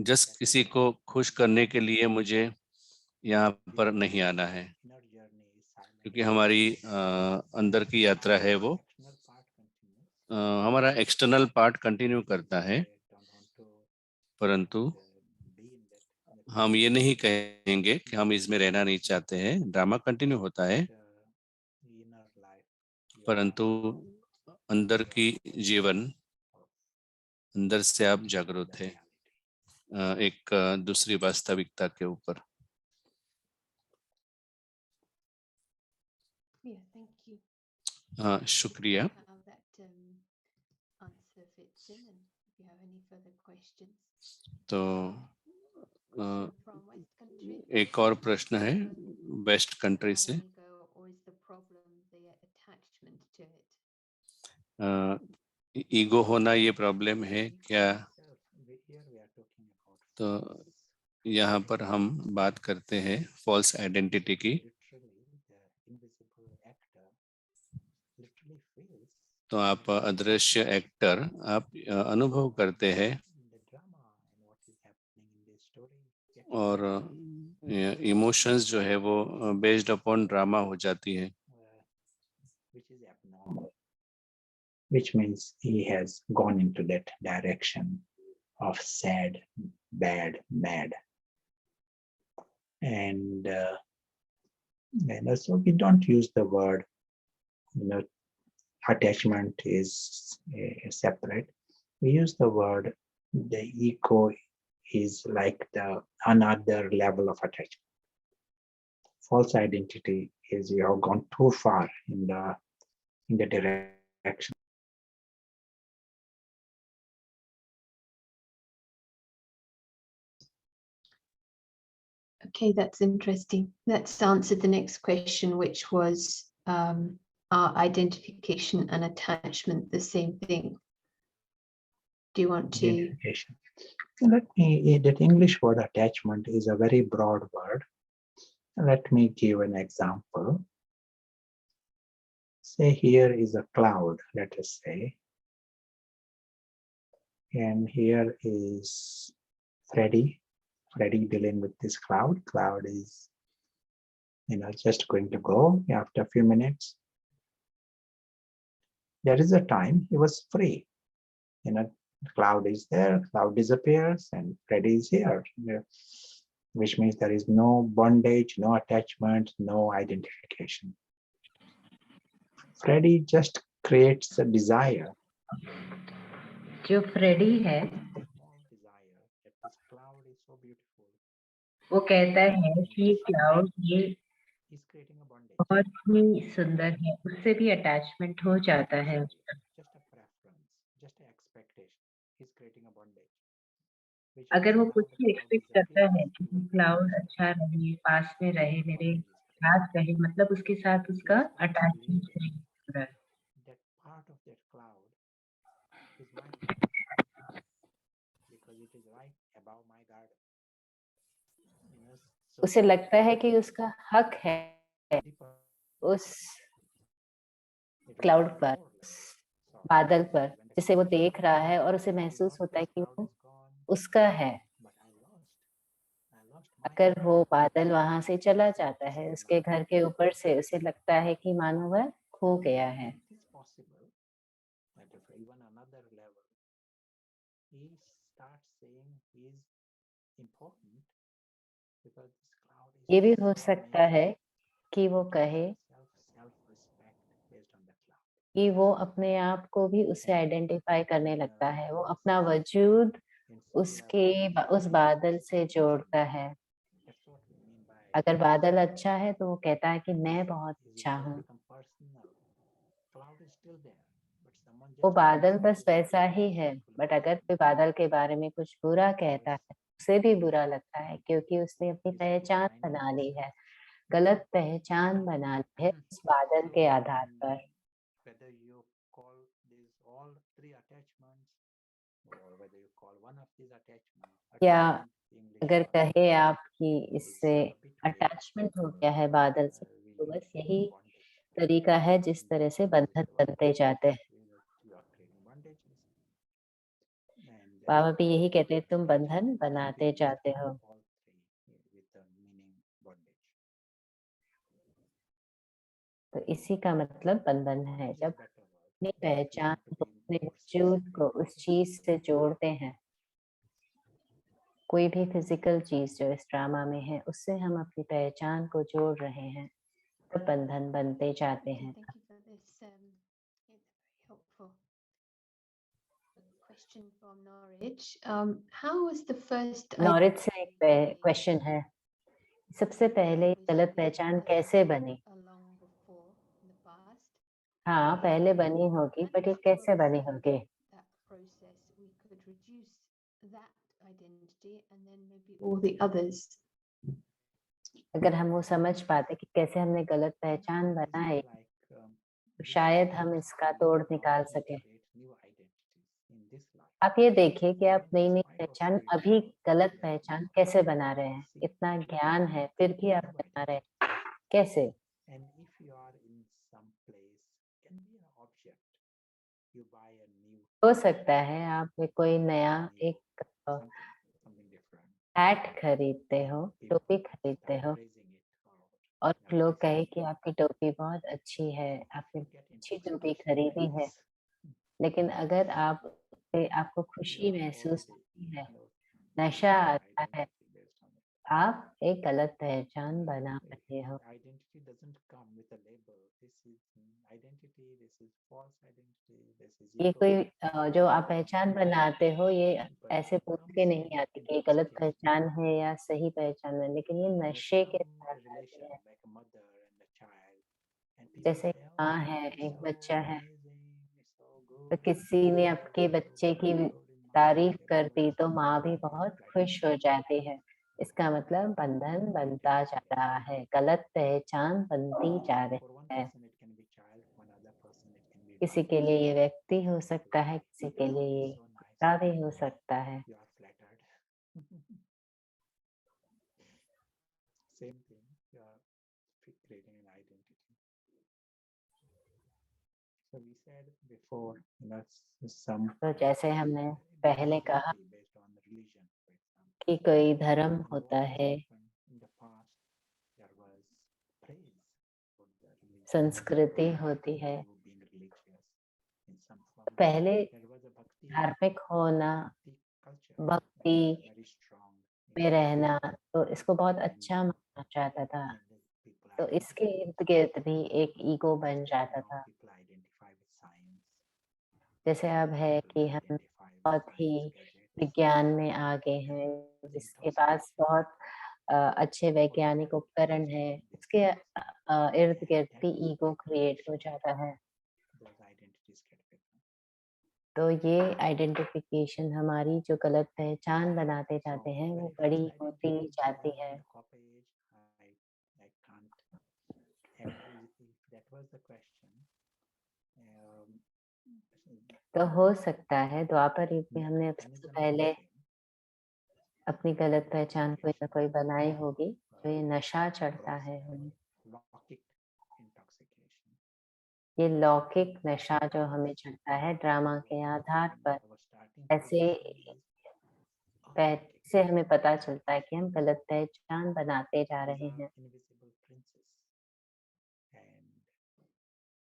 जस्ट किसी को खुश करने के लिए मुझे यहाँ पर नहीं आना है, क्योंकि हमारी अंदर की यात्रा है वो, हमारा एक्सटर्नल पार्ट कंटिन्यू करता है, परंतु हम ये नहीं कहेंगे कि हम इसमें रहना नहीं चाहते हैं। ड्रामा कंटिन्यू होता है, परंतु अंदर की जीवन, अंदर से आप जागरूक है एक दूसरी वास्तविकता के ऊपर। Yeah, thank हाँ, शुक्रिया। How that answer fits in, and if you have any further questions. तो Question from West country. एक और प्रश्न है वेस्ट कंट्री से। Have an ego, or is the problem their attachment to it? Ego होना ये प्रॉब्लम है क्या? तो यहाँ पर हम बात करते हैं फॉल्स आइडेंटिटी की। तो आप अदृश्य एक्टर, आप अनुभव करते हैं और इमोशंस जो है वो बेस्ड अपॉन ड्रामा हो जाती है। Which means he has gone into that direction of sad, bad, mad. And so we don't use the word, attachment is separate. We use the word, the ego is like the another level of attachment. False identity is you have gone too far in the direction. Okay, that's interesting. That's answered the next question, which was, are identification and attachment the same thing? Do you want to? Identification. Let me, that English word attachment is a very broad word. Let me give an example. Say here is a cloud, let us say. And here is Freddy dealing with this cloud. Cloud is, just going to go after a few minutes. There is a time he was free. Cloud is there, cloud disappears, and Freddy is here. Which means there is no bondage, no attachment, no identification. Freddy just creates a desire. जो Freddy है वो कहता है कि cloud ये बहुत ही सुंदर है, उससे भी अटैचमेंट हो जाता है। अगर वो कुछ भी एक्सपेक्ट करता है कि क्लाउड अच्छा रहे, पास में रहे, मेरे साथ रहे, मतलब उसके साथ उसका अटैचमेंट नहीं हो रहा है। उसे लगता है कि उसका हक है उस क्लाउड पर, बादल पर, जिसे वो देख रहा है, और उसे महसूस होता है कि वो उसका है। अगर वो बादल वहां से चला जाता है, उसके घर के ऊपर से, उसे लगता है कि मानो वह खो गया है। ये भी हो सकता है कि वो कहे कि वो अपने आप को भी उससे आइडेंटिफाई करने लगता है, वो अपना वजूद उस बादल से जोड़ता है। अगर बादल अच्छा है तो वो कहता है कि मैं बहुत अच्छा हूँ। वो बादल बस वैसा ही है, बट अगर कोई बादल के बारे में कुछ बुरा कहता है, उसे भी बुरा लगता है, क्योंकि उसने अपनी पहचान बना ली है, गलत पहचान बना ली है उस बादल के आधार पर। या अगर कहे आप कि इससे अटैचमेंट हो गया है बादल से, तो बस यही तरीका है जिस तरह से बंधन बनते जाते हैं। बाबा भी यही कहते हैं, तुम बंधन बनाते जाते हो। तो इसी का मतलब बंधन है, जब अपनी पहचान को, अपने वजूद को उस चीज से जोड़ते हैं। कोई भी फिजिकल चीज जो इस ड्रामा में है, उससे हम अपनी पहचान को जोड़ रहे हैं, तब बंधन बनते जाते हैं। Thank you for this. It's very helpful. Question from Norwich. How was the first? नॉरिज से एक क्वेश्चन है, सबसे पहले गलत पहचान कैसे बनी? हाँ, पहले बनी होगी, बट ये कैसे बनी होगी? that process, we could reduce that identity and then maybe all the others. अगर हम वो समझ पाते कि कैसे हमने गलत पहचान बनाई, तो शायद हम इसका तोड़ निकाल सकें। आप ये देखिए कि आप नई-नई पहचान अभी गलत पहचान कैसे बना रहे हैं? इतना ज्ञान है, फिर भी आप बना रहे हैं, कैसे? And if you are in some place, can be an object. You buy a new हो सकता है आप में कोई नया एक something different. हैट खरीदते हो, टोपी खरीदते हो और लोग कहे कि आपकी टोपी बहुत अच्छी है, आपने अच्छी टोपी खरीदी है। लेकिन अगर आप पे आपको खुशी महसूस होती है, नशा आता है, आप एक गलत पहचान बना रहे हो। Identity doesn't come with a label. This is identity, this is false identity, this is ये ego. कोई जो आप पहचान बनाते हो, ये ऐसे पूछ के नहीं आती कि ये गलत पहचान है या सही पहचान है, लेकिन ये नशे के साथ आती है। Like a mother and a child. And people जैसे say, oh, माँ है, it's एक so बच्चा है, amazing, it's so good. तो किसी ने आपके बच्चे की तारीफ कर दी तो माँ भी बहुत खुश हो जाती है। इसका मतलब बंधन बनता जा रहा है, गलत पहचान बनती जा For रही one है। person it can be child, one other person it can be किसी के लिए ये व्यक्ति हो सकता है, किसी के लिए ये so nice. कुत्ता भी हो सकता है। You are flattered. Same thing, you are creating an identity. So we said before, some तो जैसे हमने पहले कहा based on religion, for example. कि कोई धर्म होता है, In the past, there was praise for the religion. संस्कृति होती है। You being religious in some form. पहले There was a bhakti धार्मिक होना, culture, भक्ति very strong. में रहना, तो इसको बहुत अच्छा माना जाता था। And then people तो इसके इर्द-गिर्द भी एक ईगो बन जाता था। people identify with science. जैसे अब है कि हम बहुत ही विज्ञान में आगे हैं, जिसके पास बहुत अच्छे वैज्ञानिक उपकरण हैं, उसके इर्द-गिर्द भी ईगो क्रिएट हो जाता है। Those identities get bigger. तो ये आइडेंटिफिकेशन हमारी जो गलत पहचान बनाते जाते हैं, वो बड़ी होती जाती है। I can't. And if that was the question, तो हो सकता है द्वापर युग में हमने सबसे पहले अपनी गलत पहचान कोई ना कोई बनाई होगी, जो ये नशा चढ़ता है हमें। lockic intoxication. ये लौकिक नशा जो हमें चढ़ता है ड्रामा के आधार पर, ऐसे से हमें पता चलता है कि हम गलत पहचान बनाते जा रहे हैं। Invisible princes. And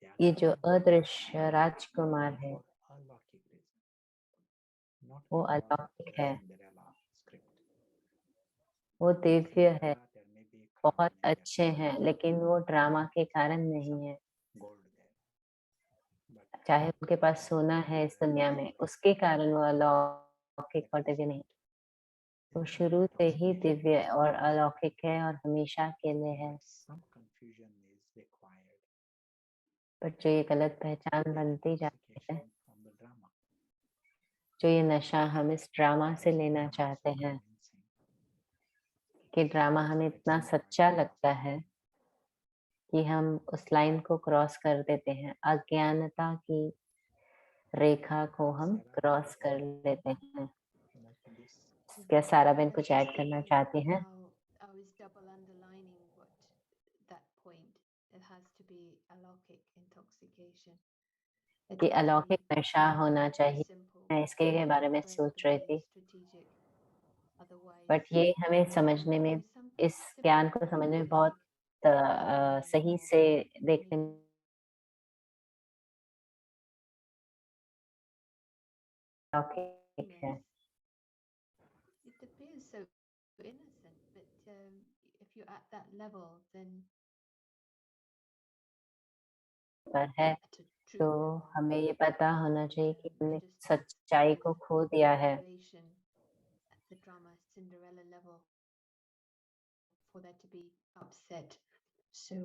they are ये जो serving अदृश्य राजकुमार है, for alaukic reason. Not वो because अलौकिक है, Cinderella script. वो दिव्य है, There may be a crown बहुत and there अच्छे हैं, लेकिन वो ड्रामा के कारण नहीं है। gold there. But चाहे उनके पास सोना है इस दुनिया में, उसके कारण वो अलौकिक और दिव्य नहीं। वो शुरू से ही दिव्य और अलौकिक है और हमेशा के लिए है। some confusion is required. पर जो ये गलत पहचान बनती जाती है, From the drama. जो ये नशा हम इस ड्रामा से लेना चाहते हैं, कि ड्रामा हमें इतना सच्चा लगता है कि हम उस लाइन को क्रॉस कर देते हैं, अज्ञानता की रेखा को हम क्रॉस कर लेते हैं। क्या सारा बहन कुछ ऐड करना चाहती हैं? I was double underlining what that point. It has to be alaukic intoxication. कि अलौकिक नशा होना चाहिए। मैं इसके बारे में सोच रही थी। बट ये हमें समझने में, इस ज्ञान को समझने में बहुत सही से देखने में अलौकिक है। It appears so innocent, but if you're at that level, then पर है, at a true तो level, हमें ये पता होना चाहिए कि हमने just सच्चाई को खो दिया है। revelation at the drama Cinderella level for there to be upset. So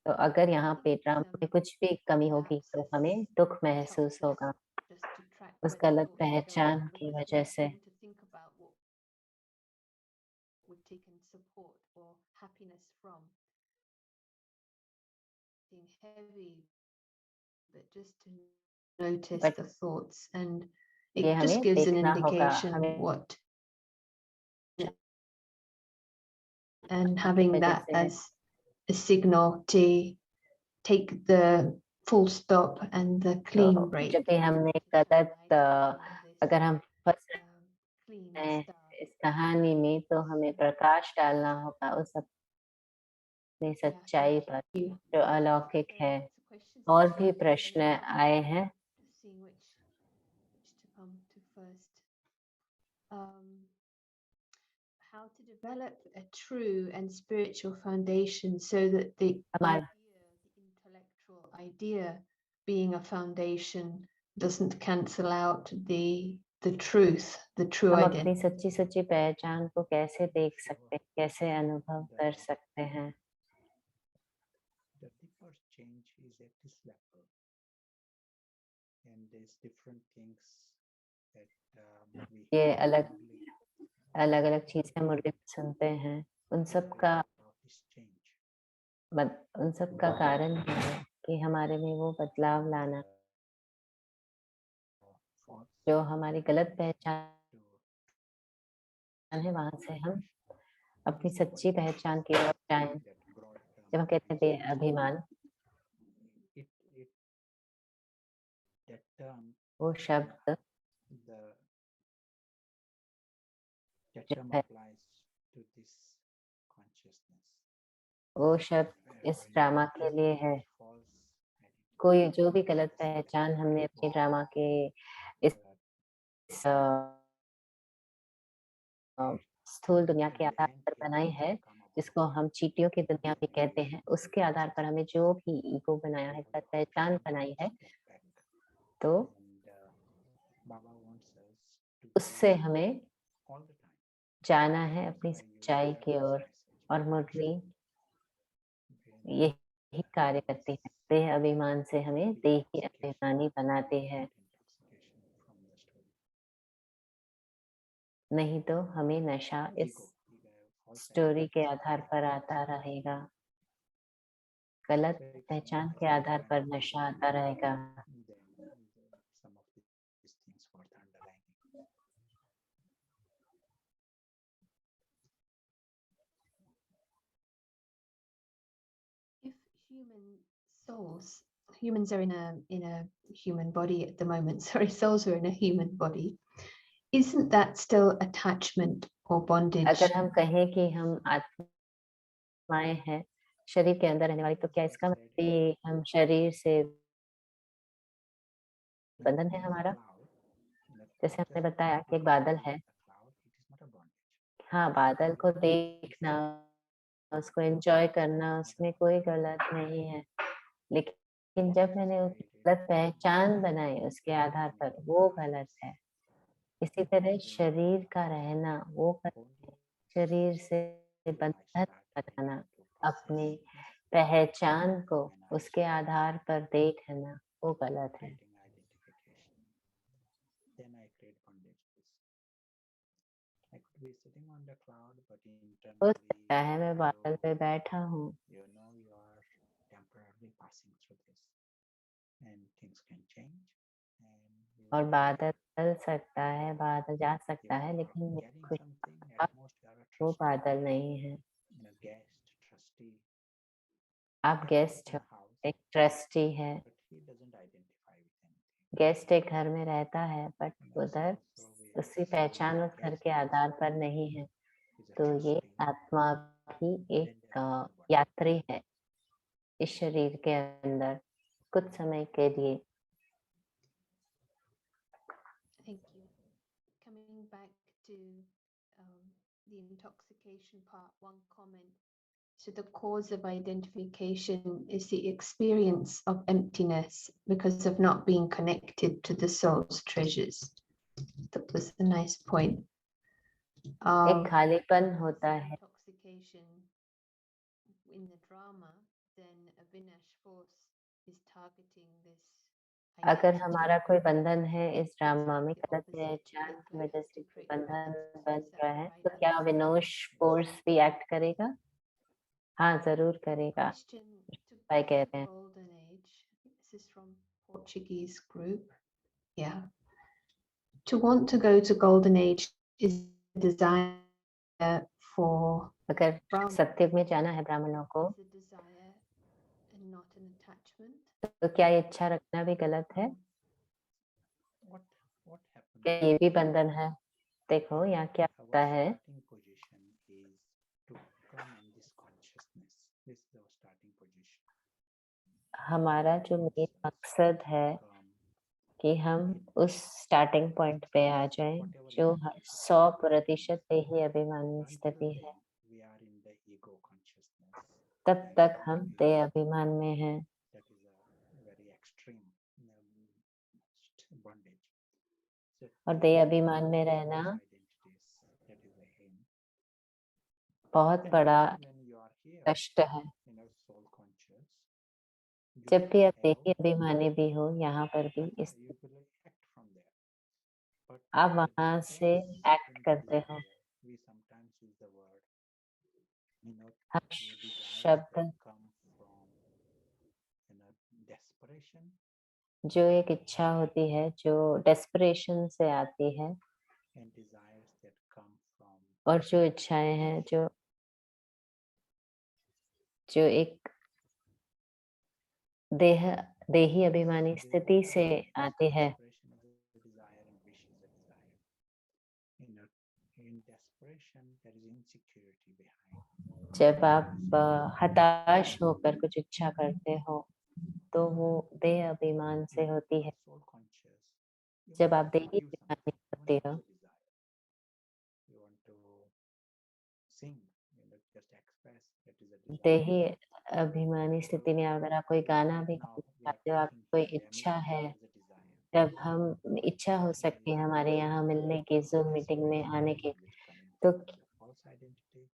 तो अगर यहाँ पे ड्रामा में कुछ भी कमी होगी तो हमें दुख महसूस होगा उस गलत पहचान की वजह से। we've taken support or happiness from, being heavy, but just to notice But the thoughts, and ये it just हमें gives an देखना होगा, indication हमें what, and having वजह that से है। as a signal to take the full stop and the clean तो break. जब भी हमने गलत अगर हम फंस रहे Clean हैं start. इस कहानी में तो हमें प्रकाश डालना होगा उस अपनी सच्चाई पर जो अलौकिक है। और भी प्रश्न आए हैं। Seeing which to come to first. How to develop a true and spiritual foundation so that the हमारा intellectual idea being a foundation doesn't cancel out the truth, the true हम identity. अपनी सच्ची पहचान को कैसे देख सकते हैं, कैसे अनुभव कर सकते हैं। The deeper change is at this level, and there's different things that we ये hear अलग only अलग चीजें मुर्गे सुनते हैं, उन सब का about this change. उन सब का कारण है कि हमारे में वो बदलाव लाना For जो हमारी गलत पहचान to है, वहां से हम अपनी सच्ची पहचान की ओर जाएं। that broad term, जब हम कहते हैं बेअभिमान, it that term, वो शब्द the that जो term है, applies to this consciousness. वो शब्द इस ड्रामा के लिए है। कोई जो भी गलत पहचान हमने अपने ड्रामा के इस स्थूल दुनिया के आधार पर बनाई है, जिसको हम चींटियों की दुनिया भी कहते हैं, उसके आधार पर हमें जो भी ईगो बनाया है, गलत पहचान बनाई है, तो उससे हमें जाना है अपनी सच्चाई की ओर। और मुरली यही कार्य करती है, देह अभिमान से हमें देही अभिमानी बनाती है, नहीं तो हमें नशा इस स्टोरी के आधार पर आता रहेगा, गलत पहचान के आधार पर नशा आता रहेगा। If humans are in a human body at the moment, sorry, souls are in a human body, isn't that still attachment or bondage? अगर हम कहें कि हम आत्माएं हैं शरीर के अंदर रहने वाली, तो क्या इसका मतलब कि हम शरीर से बंधन है हमारा? जैसे हमने बताया कि एक बादल है, हाँ, बादल को देखना, उसको एंजॉय करना, उसमें कोई गलत नहीं है, लेकिन जब मैंने गलत पहचान बनाई उसके आधार पर, वो गलत है। इसी तरह शरीर का रहना वो गलत है, शरीर से बंधन बनाना, अपनी पहचान को उसके आधार पर देखना, वो गलत है। हो सकता है मैं बादल पे बैठा हूँ, और बादल चल सकता है, बादल जा सकता है, लेकिन खुश वो बादल नहीं है। आप गेस्ट हो, एक ट्रस्टी है, गेस्ट एक घर में रहता है, बट उधर उसकी पहचान उस घर के आधार पर नहीं है, तो ये आत्मा भी एक यात्री है इस शरीर के अंदर कुछ समय के लिए। Thank you. Coming back to the intoxication part, one comment. So the cause of identification is the experience of emptiness because of not being connected to the soul's treasures. That was a nice point. एक खालीपन होता है। Intoxication in the drama, then a Vinash force is targeting this अगर identity हमारा कोई बंधन है इस it's ड्रामा में, like the गलत opposite, पहचान it की वजह likes से to जो create बंधन conflict, बन रहा है, तो separate क्या us. विनोश फोर्स भी एक्ट करेगा? हाँ, जरूर करेगा। Question to भाई go कहते to हैं golden age. I think this is from Portuguese group. Yeah. To want to go to golden age is a desire for अगर Brahma, सत्युग में जाना है ब्राह्मणों को, is a desire and not an attachment. तो क्या ये इच्छा रखना भी गलत है? what happens क्या ये भी बंधन है? देखो यहाँ क्या होता our है, starting position is to come in this consciousness. This is our starting position. हमारा जो मेन मकसद है Come कि हम उस स्टार्टिंग पॉइंट पे आ जाएं जो 100% ही अभिमानी until स्थिति then, है। we are in the ego consciousness. तब तक हम देह अभिमान में हैं, That is a very extreme bondage. So और to देह get अभिमान में out of रहना those identities, that is the aim. बहुत And बड़ा when you are here कष्ट है। in our soul conscious, you जब भी आप have देही अभिमानी भी हो, यहाँ पर भी इस you will act from there. But आप the वहां से difference एक्ट in करते हो। desire, we sometimes use the word, हम वो desires शब्द that come from desperation, जो एक इच्छा होती है जो डेस्परेशन से आती है, and desires that come from और जो इच्छाएं हैं जो जो एक देही अभिमानी स्थिति से आती है। desperation is a desire and wish is a desire. In desperation, there is insecurity behind. जब आप हताश होकर कुछ इच्छा करते हो तो वो देह अभिमान से होती है। Soul conscious. You जब want आप to देही achieve अभिमानी something, होते not हो, use a desire. You want to sing, just express. That is a desire. देही अभिमानी स्थिति में अगर आप कोई गाना भी Now गाना we are चाहते हो, आप talking कोई here, इच्छा Amitabh, है, that is a desire. जब हम इच्छा हो सकती है हमारे यहाँ मिलने की, जूम मीटिंग में आने की, तो False identity.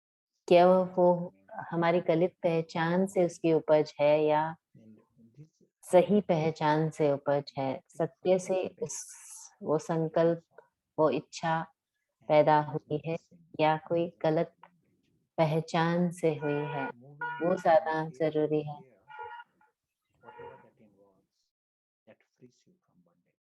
क्या वो हमारी गलत पहचान से उसकी उपज है या And this सही पहचान से उपज है? सत्य से वो संकल्प, वो इच्छा पैदा हुई है या कोई गलत पहचान से हुई है? वो ज्यादा जरूरी है। whatever that involves, that frees you from bondage.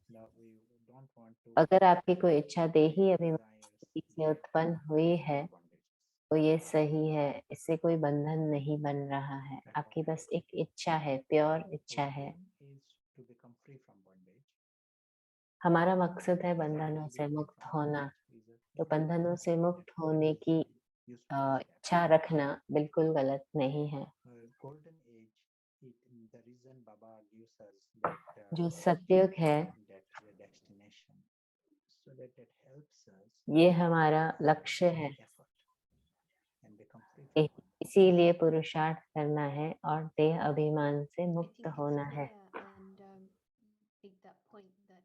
Now we don't want to अगर आपकी कोई इच्छा देही अभिमान से उत्पन्न हुई है तो ये सही है, इससे कोई बंधन नहीं बन रहा है, आपकी बस एक इच्छा है, प्योर इच्छा है। is to become free from bondage. हमारा मकसद है बंधनों से मुक्त होना, तो बंधनों से मुक्त होने की इच्छा रखना बिल्कुल गलत नहीं है। Golden age, the reason Baba gives us that जो सत्युग है, that destination, so that helps us ये हमारा लक्ष्य है, and become free from bondage. इसीलिए पुरुषार्थ करना है और देह अभिमान से I मुक्त think it's होना है। clear and make that point that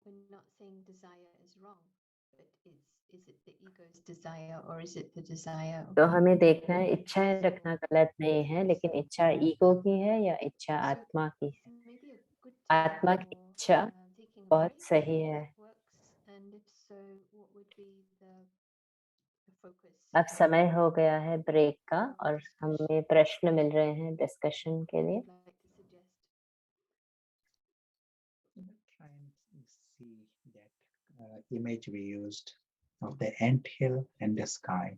we're not saying desire is wrong, but is it the ego's desire or is it the desire of तो the हमें देखना है इच्छाएं रखना गलत नहीं है, लेकिन इच्छा ईगो की है या इच्छा So आत्मा की है? maybe a good time आत्मा की for इच्छा taking a बहुत break, सही if है। that works, and if so, what would be the focus? अब समय हो गया है ब्रेक का और हमें प्रश्न मिल रहे हैं डिस्कशन के लिए। Would like to suggest? Let's try and see that image we used of the ant hill and the sky.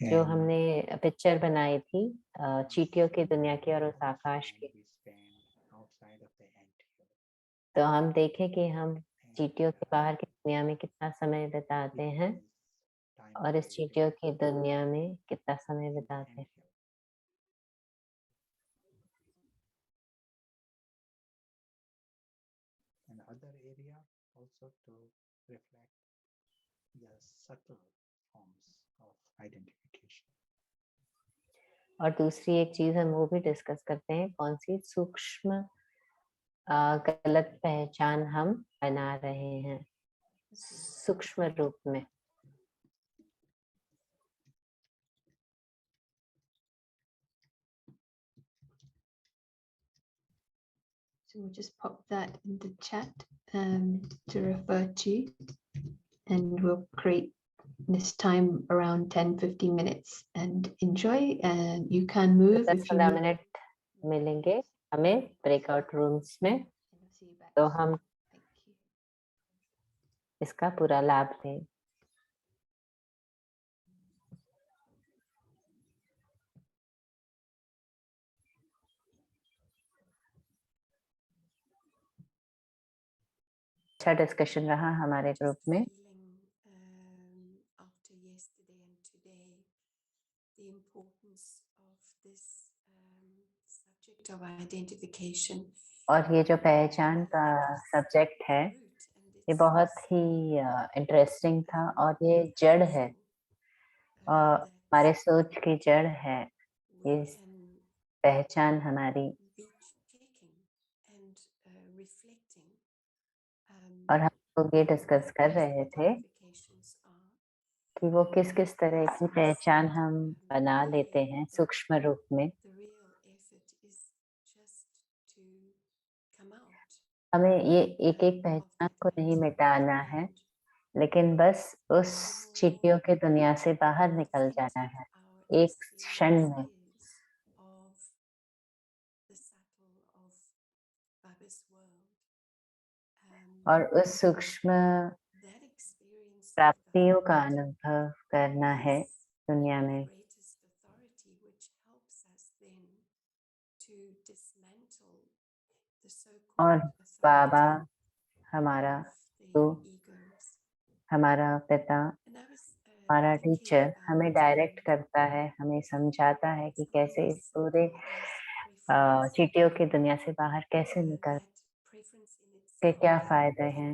जो And हमने पिक्चर बनाई थी चींटियों की दुनिया की और उस आकाश की, we spend outside of the ant hill. तो हम देखें कि हम चींटियों के बाहर की दुनिया में कितना समय बिताते हैं और इस चींटियों की दुनिया में कितना समय बिताते हैं। And other area also to reflect the subtle forms of identification. और दूसरी एक चीज हम वो भी डिस्कस करते हैं, कौन सी सूक्ष्म गलत पहचान हम बना रहे हैं सूक्ष्म रूप में। So we'll just pop that in the chat to refer to, and we'll create this time around 10-15 minutes and enjoy, and you can move if you 10-15 need. Minute मिलेंगे हमें ब्रेकआउट रूम्स में, See you back. तो हम Thank you. इसका पूरा लाभ लें। अच्छा डिस्कशन रहा हमारे ग्रुप में। After yesterday and today, the importance of this subject of identification. और ये जो पहचान का सब्जेक्ट है ये बहुत ही इंटरेस्टिंग था, और ये जड़ है, हमारे सोच की जड़ है ये पहचान हमारी। और हम लोग ये डिस्कस कर रहे थे कि वो किस किस तरह की पहचान हम बना लेते हैं सूक्ष्म रूप में। हमें ये एक एक पहचान को नहीं मिटाना है, लेकिन बस उस चीटियों के दुनिया से बाहर निकल जाना है एक क्षण में। और उस सूक्ष्म प्राप्तियों का अनुभव करना है दुनिया में। और बाबा हमारा तो हमारा पिता, हमारा टीचर हमें डायरेक्ट करता है, हमें समझाता है कि कैसे इस पूरे चीटियों की दुनिया से बाहर कैसे निकल के क्या फायदे हैं।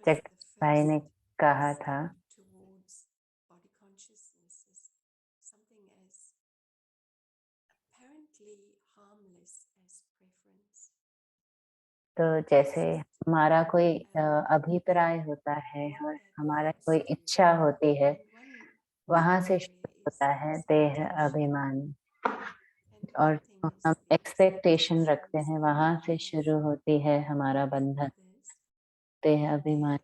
जगदीश भाई ने कहा था तो जैसे हमारा कोई अभिप्राय होता है और हमारा कोई इच्छा होती है, वहां से शुरू होता है देह अभिमान, और हम एक्सपेक्टेशन रखते हैं वहां से शुरू होती है हमारा बंधन देह अभिमान।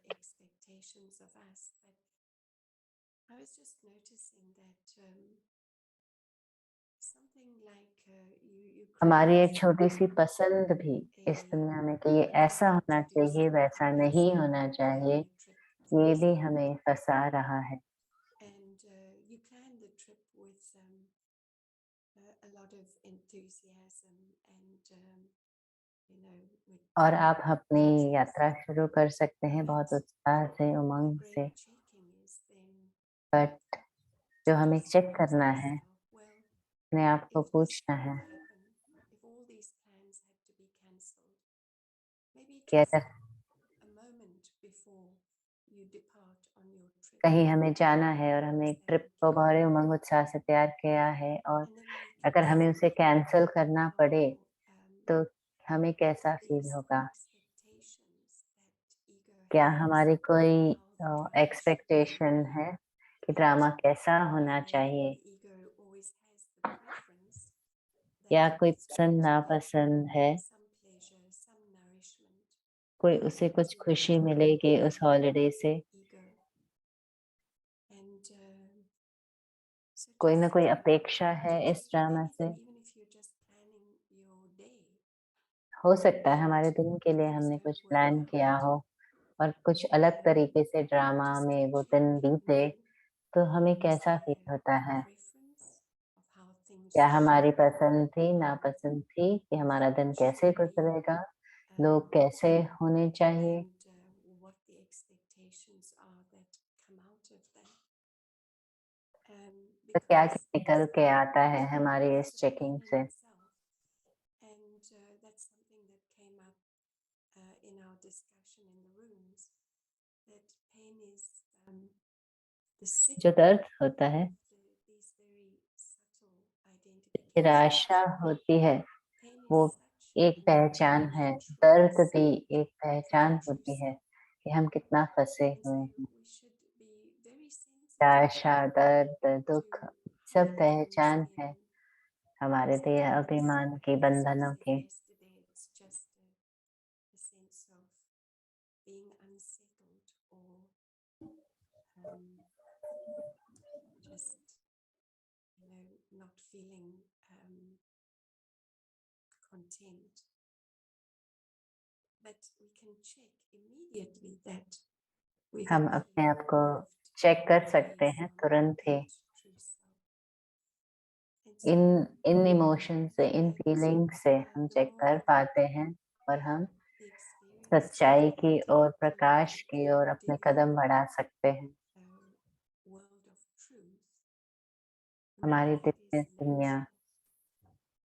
हमारी एक छोटी सी पसंद भी इस दुनिया में कि ये ऐसा होना चाहिए, वैसा नहीं होना चाहिए, ये भी हमें फंसा रहा है। और आप अपनी यात्रा शुरू कर सकते हैं बहुत उत्साह से, उमंग से, बट जो हमें चेक करना है, अपने आप को पूछना है कि अगर कहीं हमें जाना है और हमें एक ट्रिप को बड़े उमंग उत्साह से तैयार किया है, और अगर हमें उसे कैंसिल करना पड़े तो हमें कैसा फील होगा? क्या हमारी कोई एक्सपेक्टेशन है कि ड्रामा कैसा होना चाहिए, या कोई पसंद नापसंद है, कोई उसे कुछ खुशी मिलेगी उस हॉलिडे से, कोई ना कोई अपेक्षा है इस ड्रामा से। हो सकता है हमारे दिन के लिए हमने कुछ प्लान किया हो और कुछ अलग तरीके से ड्रामा में वो दिन बीते, तो हमें कैसा फील होता है? क्या हमारी पसंद थी, नापसंद थी कि हमारा दिन कैसे गुजरेगा, लोग कैसे होने चाहिए? तो क्या निकल के आता है हमारी इस चेकिंग से? जो दर्द होता है, निराशा होती है, वो एक पहचान है। दर्द भी एक पहचान होती है कि हम कितना फंसे हुए हैं। निराशा, दर्द, दुख सब That पहचान है feeling हमारे is देह endless. अभिमान की, Same बंधनों with की। yesterday, it was just a sense of being unsettled or just, not feeling content. But we can check immediately that we हम have अपने आप को moved चेक कर सकते away हैं from तुरंत ही that true self. And so in emotion से, इन that, feeling से हम the चेक more कर पाते हैं और हम the experience सच्चाई of की ओर, deepening प्रकाश की the ओर अपने कदम divine बढ़ा सकते हैं। world of truth, the हमारी more that दिव्य is दुनिया, mentioned,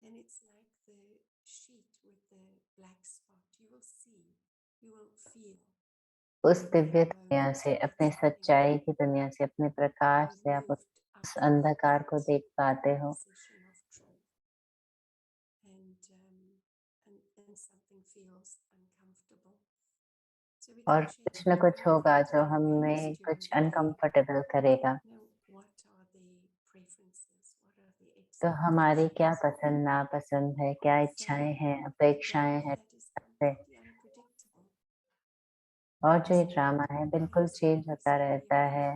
then it's like the sheet with the black spot. You will see, you will feel. उस दिव्य दुनिया से, अपने सच्चाई की दुनिया से, अपने प्रकाश से आप उस अंधकार को देख पाते हो Position of truth, and something feels uncomfortable. So we और can check कुछ न कुछ होगा जो हमें moments कुछ during the day. अनकंफर्टेबल करेगा। Now, what are the preferences? What are the तो हमारी क्या expectations? पसंद नापसंद है, क्या इच्छाएं हैं, अपेक्षाएं हैं, That is completely unpredictable. और जो ये ड्रामा है बिल्कुल चेंज होता रहता है।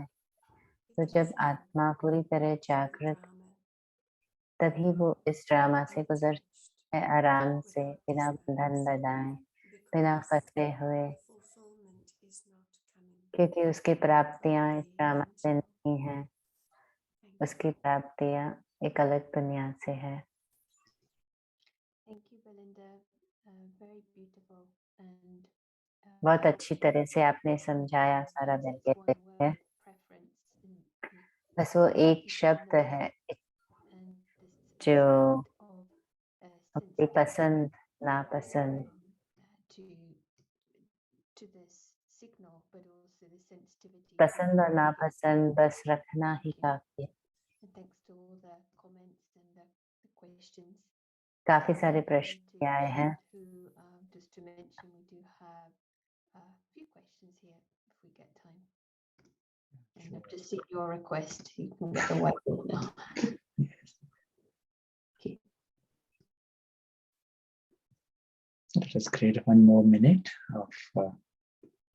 तो जब आत्मा पूरी तरह जागृत, तभी वो इस ड्रामा से गुजरती है आराम से, बिना बंधन बनाए, बिना फंसे हुए, क्योंकि उसकी प्राप्तियां इस ड्रामा से नहीं है, उसकी प्राप्तियां एक अलग दुनिया से है। Thank you, Belinda. Very beautiful and बहुत अच्छी तरह से आपने समझाया सारा दिन के one लिए। word preference in बस वो एक शब्द है and this जो of अपनी पसंद नापसंद, to this signal, but also the sensitivity. पसंद और नापसंद बस रखना ही काफी है। And thanks to all the comments and the questions. काफी सारे प्रश्न आए हैं। Just to mention, we do have a few questions here if we get time. And I've just seen your request. You can get the whiteboard now. Yes. Okay. Let us create 1 more minute of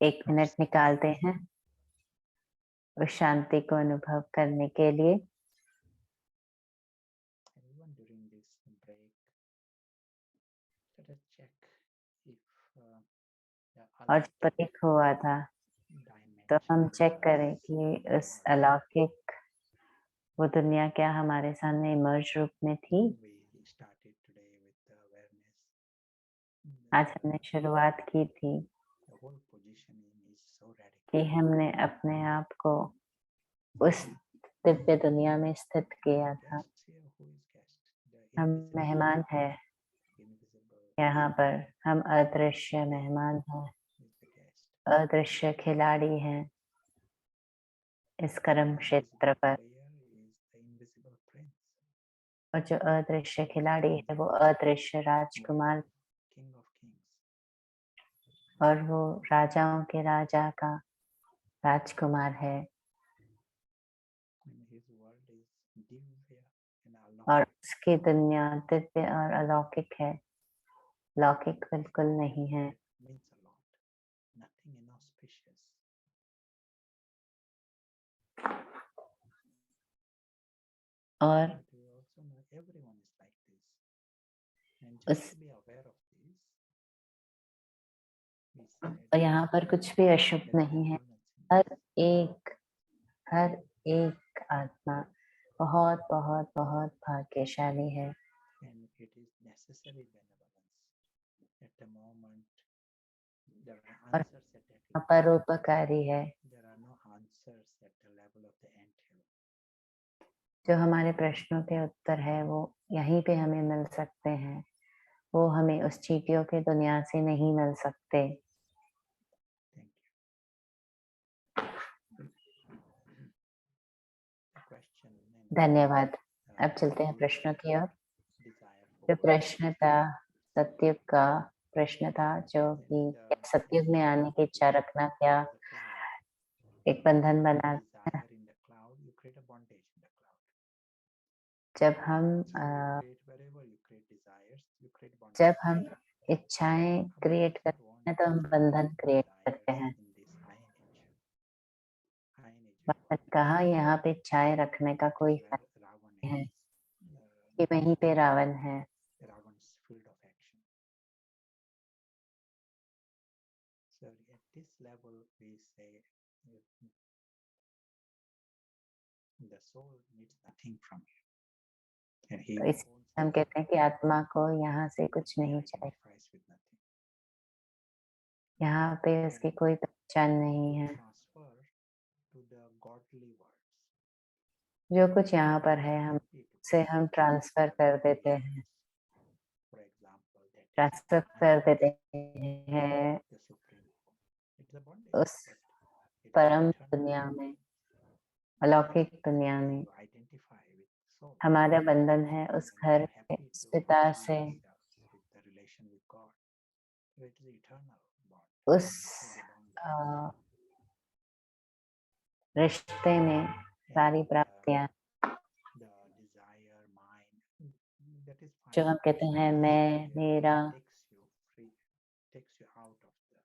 1 minute निकालते हैं उस शांति को अनुभव करने के लिए। everyone during this break. Let us check if और जब ब्रेक हुआ था तो हम चेक करें कि उस अलौकिक वो दुनिया क्या हमारे सामने इमर्ज रूप में थी। आज हमने शुरुआत की थी कि हमने अपने आप को उस दिव्य दुनिया में स्थित किया था। हम मेहमान हैं यहाँ पर, हम अदृश्य मेहमान हैं, अदृश्य खिलाड़ी हैं इस कर्म क्षेत्र पर। और जो अदृश्य खिलाड़ी है वो अदृश्य राजकुमार, और वो राजाओं के राजा का राजकुमार है। और उसकी दुनिया दिव्य और अलौकिक है, लौकिक बिल्कुल नहीं है। और यहाँ पर कुछ भी अशुभ नहीं है। हर एक आत्मा बहुत बहुत बहुत भाग्यशाली है। और परोपकारी है। जो हमारे प्रश्नों के उत्तर है वो यहीं पे हमें मिल सकते हैं, वो हमें उस चींटियों की दुनिया से नहीं मिल सकते। धन्यवाद। अब चलते हैं प्रश्नों की ओर। जो प्रश्न था सत्युग का प्रश्न था, जो कि सत्युग में आने की इच्छा रखना क्या एक बंधन बना जब हम इच्छाएं क्रिएट करते हैं तो हम बंधन क्रिएट करते हैं। मैंने कहा यहाँ पे इच्छाएं रखने का कोई फायदा नहीं है कि वहीं पे रावण है। So at this level, we say the soul needs nothing from you, and he तो इस हम कहते हैं कि आत्मा को यहाँ से कुछ नहीं चाहिए, identifies with nothing. यहाँ पे उसकी कोई पहचान नहीं है। Transfer to the godly words. जो कुछ यहाँ पर है हम से हम ट्रांसफर कर देते हैं, For example, that ट्रांसफर कर देते हैं the supreme form. It's a bondage. उस It is परम eternal. दुनिया में, अलौकिक दुनिया में। You identify with soul. हमारा बंधन है उस घर के उस पिता से, With the relation with God. So it is eternal bond. उस रिश्ते में सारी प्राप्तियां The desire, mind, that is fine. जो हम कहते हैं मैं, मेरा, takes you out of the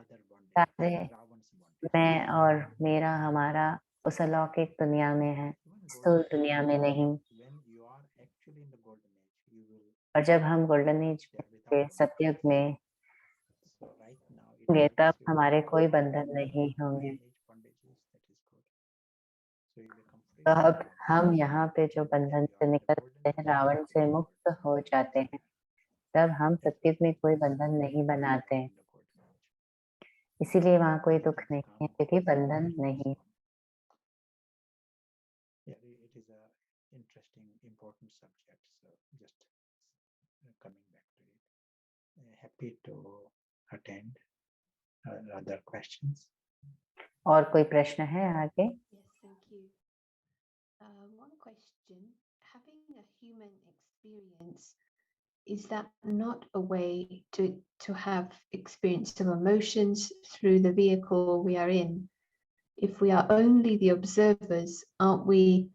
other bondage. सारे Ravan's bondage. मैं और मेरा हमारा उस अलौकिक दुनिया में है, स्थूल दुनिया में नहीं। When you are actually in the golden age, you will. और जब हम गोल्डन एज के सतयुग में So right now, होंगे तब हमारे कोई बंधन नहीं होंगे। तो अब हम यहाँ पे जो बंधन से निकलते हैं, रावण से मुक्त हो जाते हैं, तब हम सतयुग में कोई बंधन नहीं बनाते हैं। इसीलिए वहाँ कोई दुख नहीं है क्योंकि बंधन नहीं। Yeah, it is a interesting, important subject. So just coming back to it. Happy to attend other questions. और कोई प्रश्न है आगे? Yes, thank you. One question: having a human experience, is that not a way to have experience of emotions through the vehicle we are in? If we are only the observers, aren't we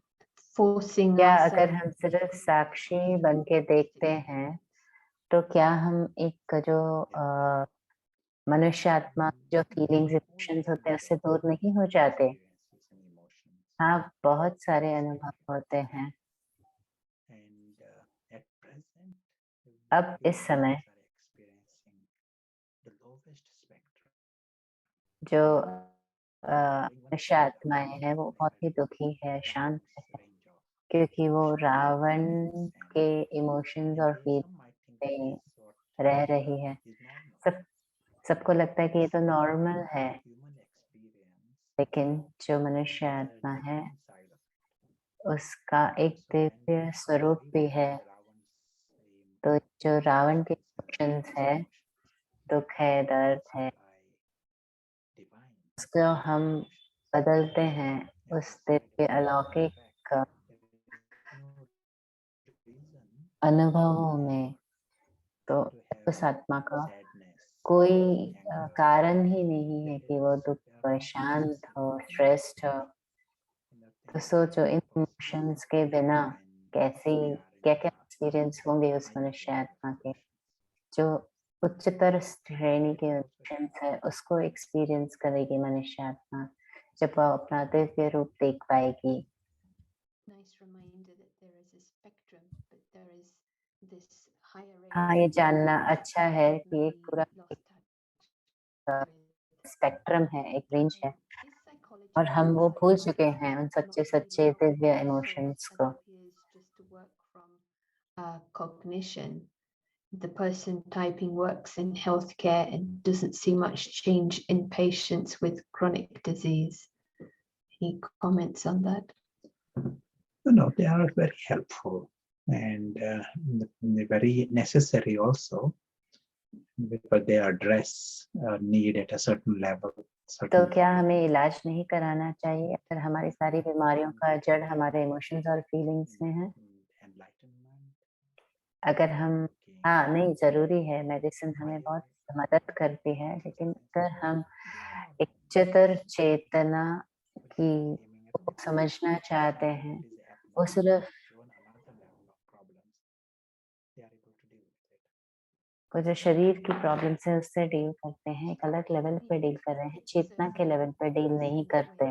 forcing क्या ourselves? अगर हम सिर्फ साक्षी बन के देखते हैं तो क्या हम एक जो मनुष्य आत्मा जो फीलिंग्स इमोशंस होते हैं उससे दूर नहीं हो जाते? हाँ, बहुत सारे अनुभव होते हैं। अब इस समय जो मनुष्य आत्माएं हैं वो बहुत ही दुखी है, शांत है, क्योंकि वो रावण के इमोशंस और फीलिंग्स में रह रही है। सबको लगता है कि ये तो नॉर्मल है, लेकिन जो मनुष्य आत्मा है उसका एक दिव्य स्वरूप भी है। तो जो रावण के इमोशंस है, दुख है, दर्द है, उसको हम बदलते हैं उस दिव्य अलौकिक अनुभवों में। तो उस आत्मा का कोई कारण ही नहीं है कि वो दुख हो, शांत हो, स्ट्रेस्ड हो। तो सोचो इन इमोशंस के बिना कैसी क्या क्या एक्सपीरियंस होंगे उस मनुष्य आत्मा के। जो उच्चतर श्रेणी के इमोशंस है उसको एक्सपीरियंस करेगी मनुष्य आत्मा जब वो अपना दिव्य रूप देख पाएगी। Nice reminder that there is a spectrum, but there is this higher range. हाँ, ये जानना अच्छा है कि एक पूरा स्पेक्ट्रम है, एक रेंज है, और हम वो भूल चुके हैं उन सच्चे सच्चे दिव्य इमोशंस को। Cognition. The person typing works in healthcare and doesn't see much change in patients with chronic disease. Any comments on that? No, they are very helpful and they're very necessary also, because they address a need at a certain level. तो क्या हमें इलाज नहीं कराना चाहिए अगर हमारी सारी बीमारियों का जड़ हमारे इमोशंस और फीलिंग्स में है? अगर हम हाँ, नहीं, जरूरी है, मेडिसिन हमें बहुत मदद करती है, लेकिन अगर हम एक उच्चतर चेतना की समझना चाहते हैं, वो सिर्फ they are able to deal with it. वो जो शरीर की प्रॉब्लम से उससे डील करते हैं, एक अलग लेवल पे डील कर रहे हैं, चेतना के लेवल पे डील नहीं करते।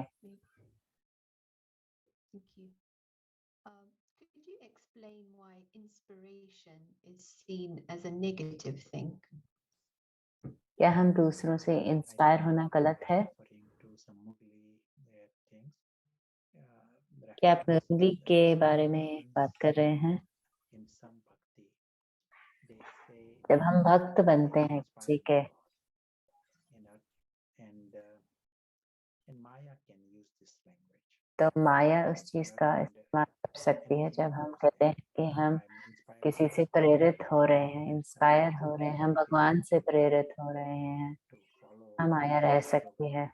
Thank you. Could you explain why inspiration is seen as a negative thing? क्या हम दूसरों से इंस्पायर होना गलत है? Referring to some Mugli things. क्या आप मुगली के बारे में बात कर रहे हैं? In some bhakti, they say जब हम भक्त बनते हैं किसी के, you know, and Maya can use this language. तो माया उस चीज का इस्तेमाल कर सकती है। जब हम कहते हैं कि हम किसी से प्रेरित हो रहे हैं, इंस्पायर हो रहे हैं, हम भगवान से प्रेरित हो रहे हैं, हम माया रह सकती है।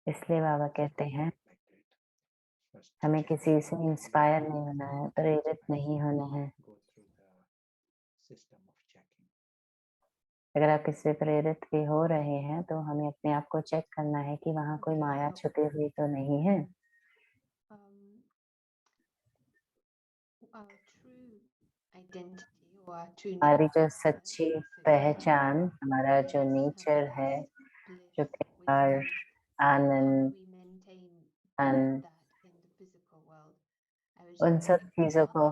इसलिए बाबा कहते हैं हमें किसी से इंस्पायर नहीं होना है, प्रेरित नहीं होना है। अगर आप किसी प्रेरित भी हो रहे हैं तो हमें अपने आप को चेक करना है कि वहाँ कोई माया छुपी हुई तो नहीं है। हमारी जो सच्ची पहचान, हमारा जो नेचर है, जो प्यार, आनंद, उन सब चीजों को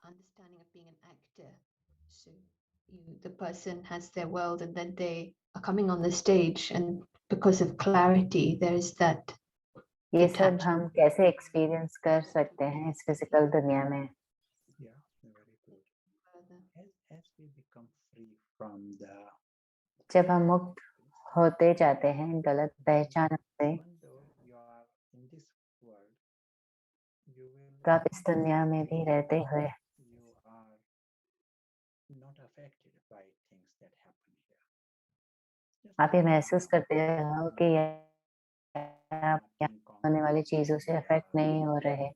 understanding of being an actor. So the person has their world and then they are coming on the stage, and because of clarity there is that ये सब हम कैसे एक्सपीरियंस कर सकते हैं इस फिजिकल दुनिया में? जब हम मुक्त होते जाते हैं गलत पहचान से, तो आप इस दुनिया में भी रहते हुए आप ये महसूस करते हो कि आप होने वाली चीजों से अफेक्ट नहीं हो रहे।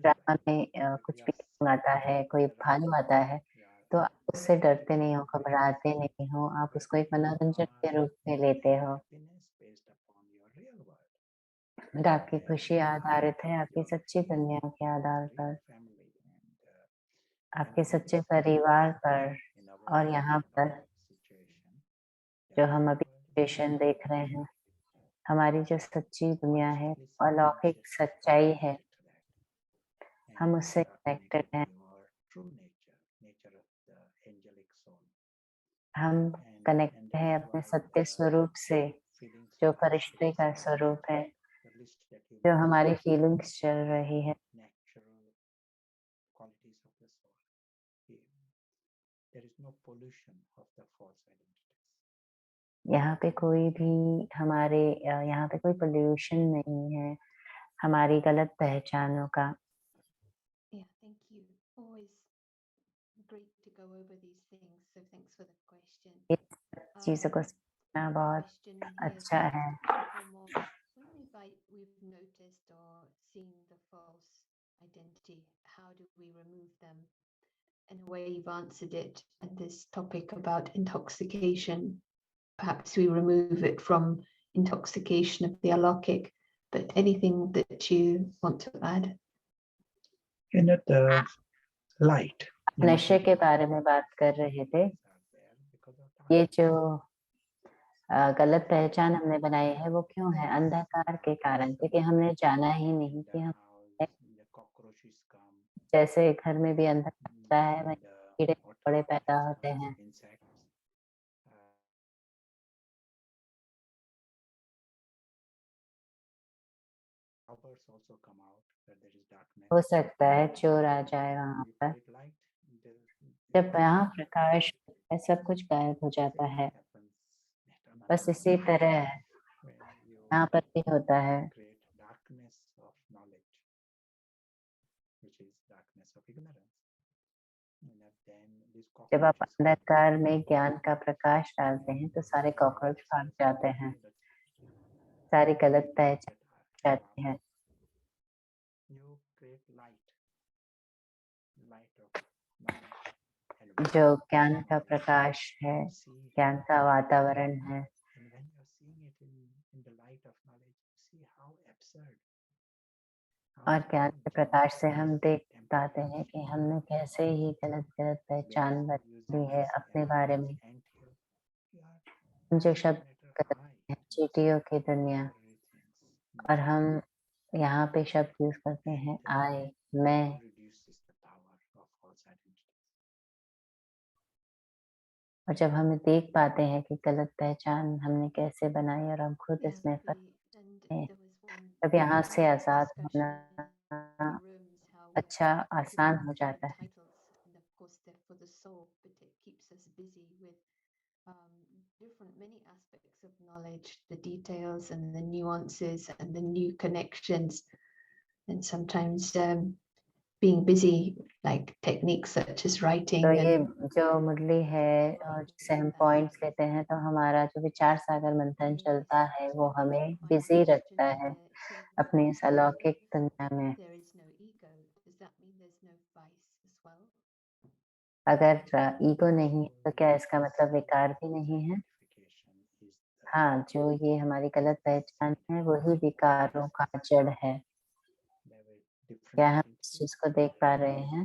ड्रामा में कुछ भी आता है, कोई भालू आता है, तो आप उससे डरते नहीं हो, घबराते नहीं हो, आप उसको एक मनोरंजन के रूप में लेते हो। और आपकी खुशी आधारित है आपकी सच्ची दुनिया के आधार पर, आपके सच्चे परिवार पर। और यहाँ पर जो हम अभी सिचुएशन देख रहे हैं, हमारी जो सच्ची दुनिया है, अलौकिक सच्चाई है, हम उससे कनेक्टेड हैं। हम कनेक्ट हैं अपने सत्य स्वरूप से, जो फरिश्ते का स्वरूप है, जो हमारी फीलिंग्स चल रही है। यहाँ पे कोई भी हमारे यहाँ पे कोई पोल्यूशन नहीं है हमारी गलत पहचानों का। Yeah, thank you. Always great to go over these things. So thanks for the question. इस चीजों को समझना बहुत अच्छा है। When we've noticed or seen the false identity, how do we remove them? In a way, you've answered it at this topic about intoxication. Perhaps we remove it from intoxication of the alokik, but anything that you want to add? In the light. नशे के बारे में बात कर रहे थे। ये जो गलत पहचान हमने बनाई है वो क्यों है? अंधकार के कारण, क्योंकि हमने जाना ही नहीं कि हम जैसे घर में भी अंधकार है, वहीं कीड़े मकोड़े पैदा होते हैं। हो सकता है चोर आ जाए वहां पर। जब यहाँ प्रकाश है, सब कुछ गायब हो जाता है। बस इसी तरह यहाँ पर भी होता है। जब आप अंधकार में ज्ञान का प्रकाश डालते हैं तो सारे कॉकरोच भाग जाते हैं, सारी गलत पहचान जाती है। जो ज्ञान का प्रकाश है, ज्ञान का वातावरण है, और ज्ञान के प्रकाश से हम देख पाते हैं कि हमने कैसे ही गलत गलत पहचान बदली है अपने बारे में। हम जो शब्द करते हैं चींटियों की दुनिया, और हम यहाँ पे शब्द यूज करते हैं आई, मैं। और जब हम देख पाते हैं कि गलत पहचान हमने कैसे बनाई और हम खुद Yeah, इसमें फंस lovely. And हैं, there was one तब यहाँ से आजाद discussion होना in the rooms how अच्छा people आसान have हो different जाता है। titles, and of course they're for the soul, but it keeps us busy with different many aspects of knowledge, the details and the nuances and the new connections, and sometimes being busy like techniques such as writing तो ये and जो मुरली है और जिसे हम points लेते हैं, तो हमारा जो विचार सागर मंथन चलता है वो हमें बिजी रखता है अपनी इस अलौकिक दुनिया में। there is no ego. Does that mean there's no vice as well? अगर ईगो नहीं है तो क्या इसका मतलब विकार भी नहीं है? हाँ, जो ये हमारी गलत पहचान है वही विकारों का जड़ है। क्या हम इस चीज को देख पा रहे हैं?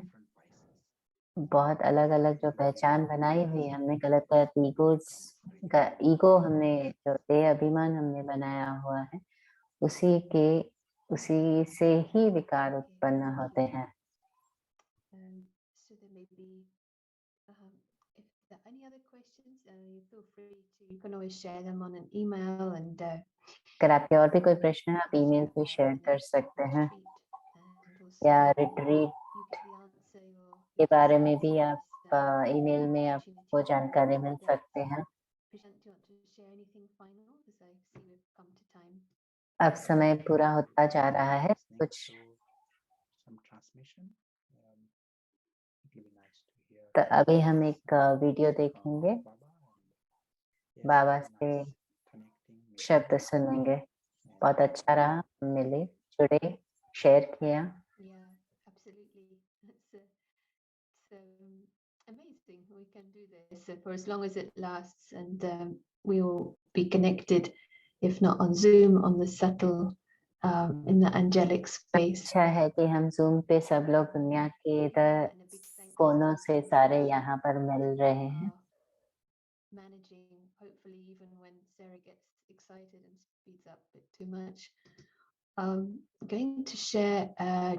बहुत अलग अलग जो पहचान बनाई हुई है हमने गलत गलत ईगो हमने जो देह अभिमान हमने बनाया हुआ है, उसी से ही विकार उत्पन्न होते हैं। So there may be if there are any other questions, you feel free to, you can always share them on an email and अगर आपके और भी कोई प्रश्न है आप ईमेल पे शेयर कर सकते हैं, या रिट्रीट के बारे में भी आप ईमेल में आपको जानकारी मिल सकते हैं। अब समय पूरा होता जा रहा है, कुछ तो अभी हम एक वीडियो देखेंगे, बाबा से शब्द सुनेंगे। बहुत अच्छा रहा, मिले, जुड़े, शेयर किया। Yeah, absolutely. It's amazing. We can do this for as long as it lasts, and we will be connected, if not on Zoom, on the subtle, in the angelic space. अच्छा है कि हम zoom पे सब लोग दुनिया के इधर कोनों से सारे यहाँ पर मिल रहे हैं। Managing, hopefully, even when Sarah gets excited and speeds up a bit too much. Going to share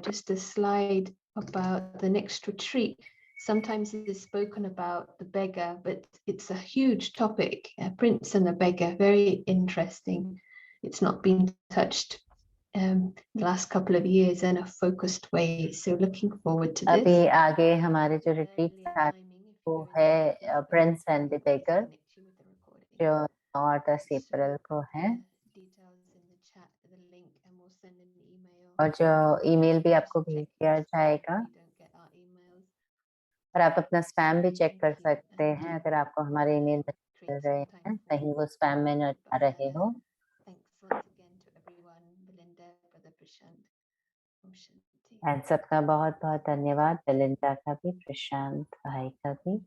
just a slide about the next retreat. Sometimes it is spoken about the beggar, but it's a huge topic. A prince and a beggar, very interesting. It's not been touched the last couple of years in a focused way. So looking forward to this. अभी आगे हमारे जो retreat वो है Prince and the beggar, जो 10 अप्रैल को है, और जो ईमेल भी आपको भेज दिया जाएगा। और आप अपना स्पैम भी चेक कर सकते हैं अगर आपको हमारे ईमेल मिल रहे हैं, कहीं वो स्पैम में न आ रहे हो। एंड सबका बहुत बहुत धन्यवाद, बेलिंदा का भी, प्रशांत भाई का भी।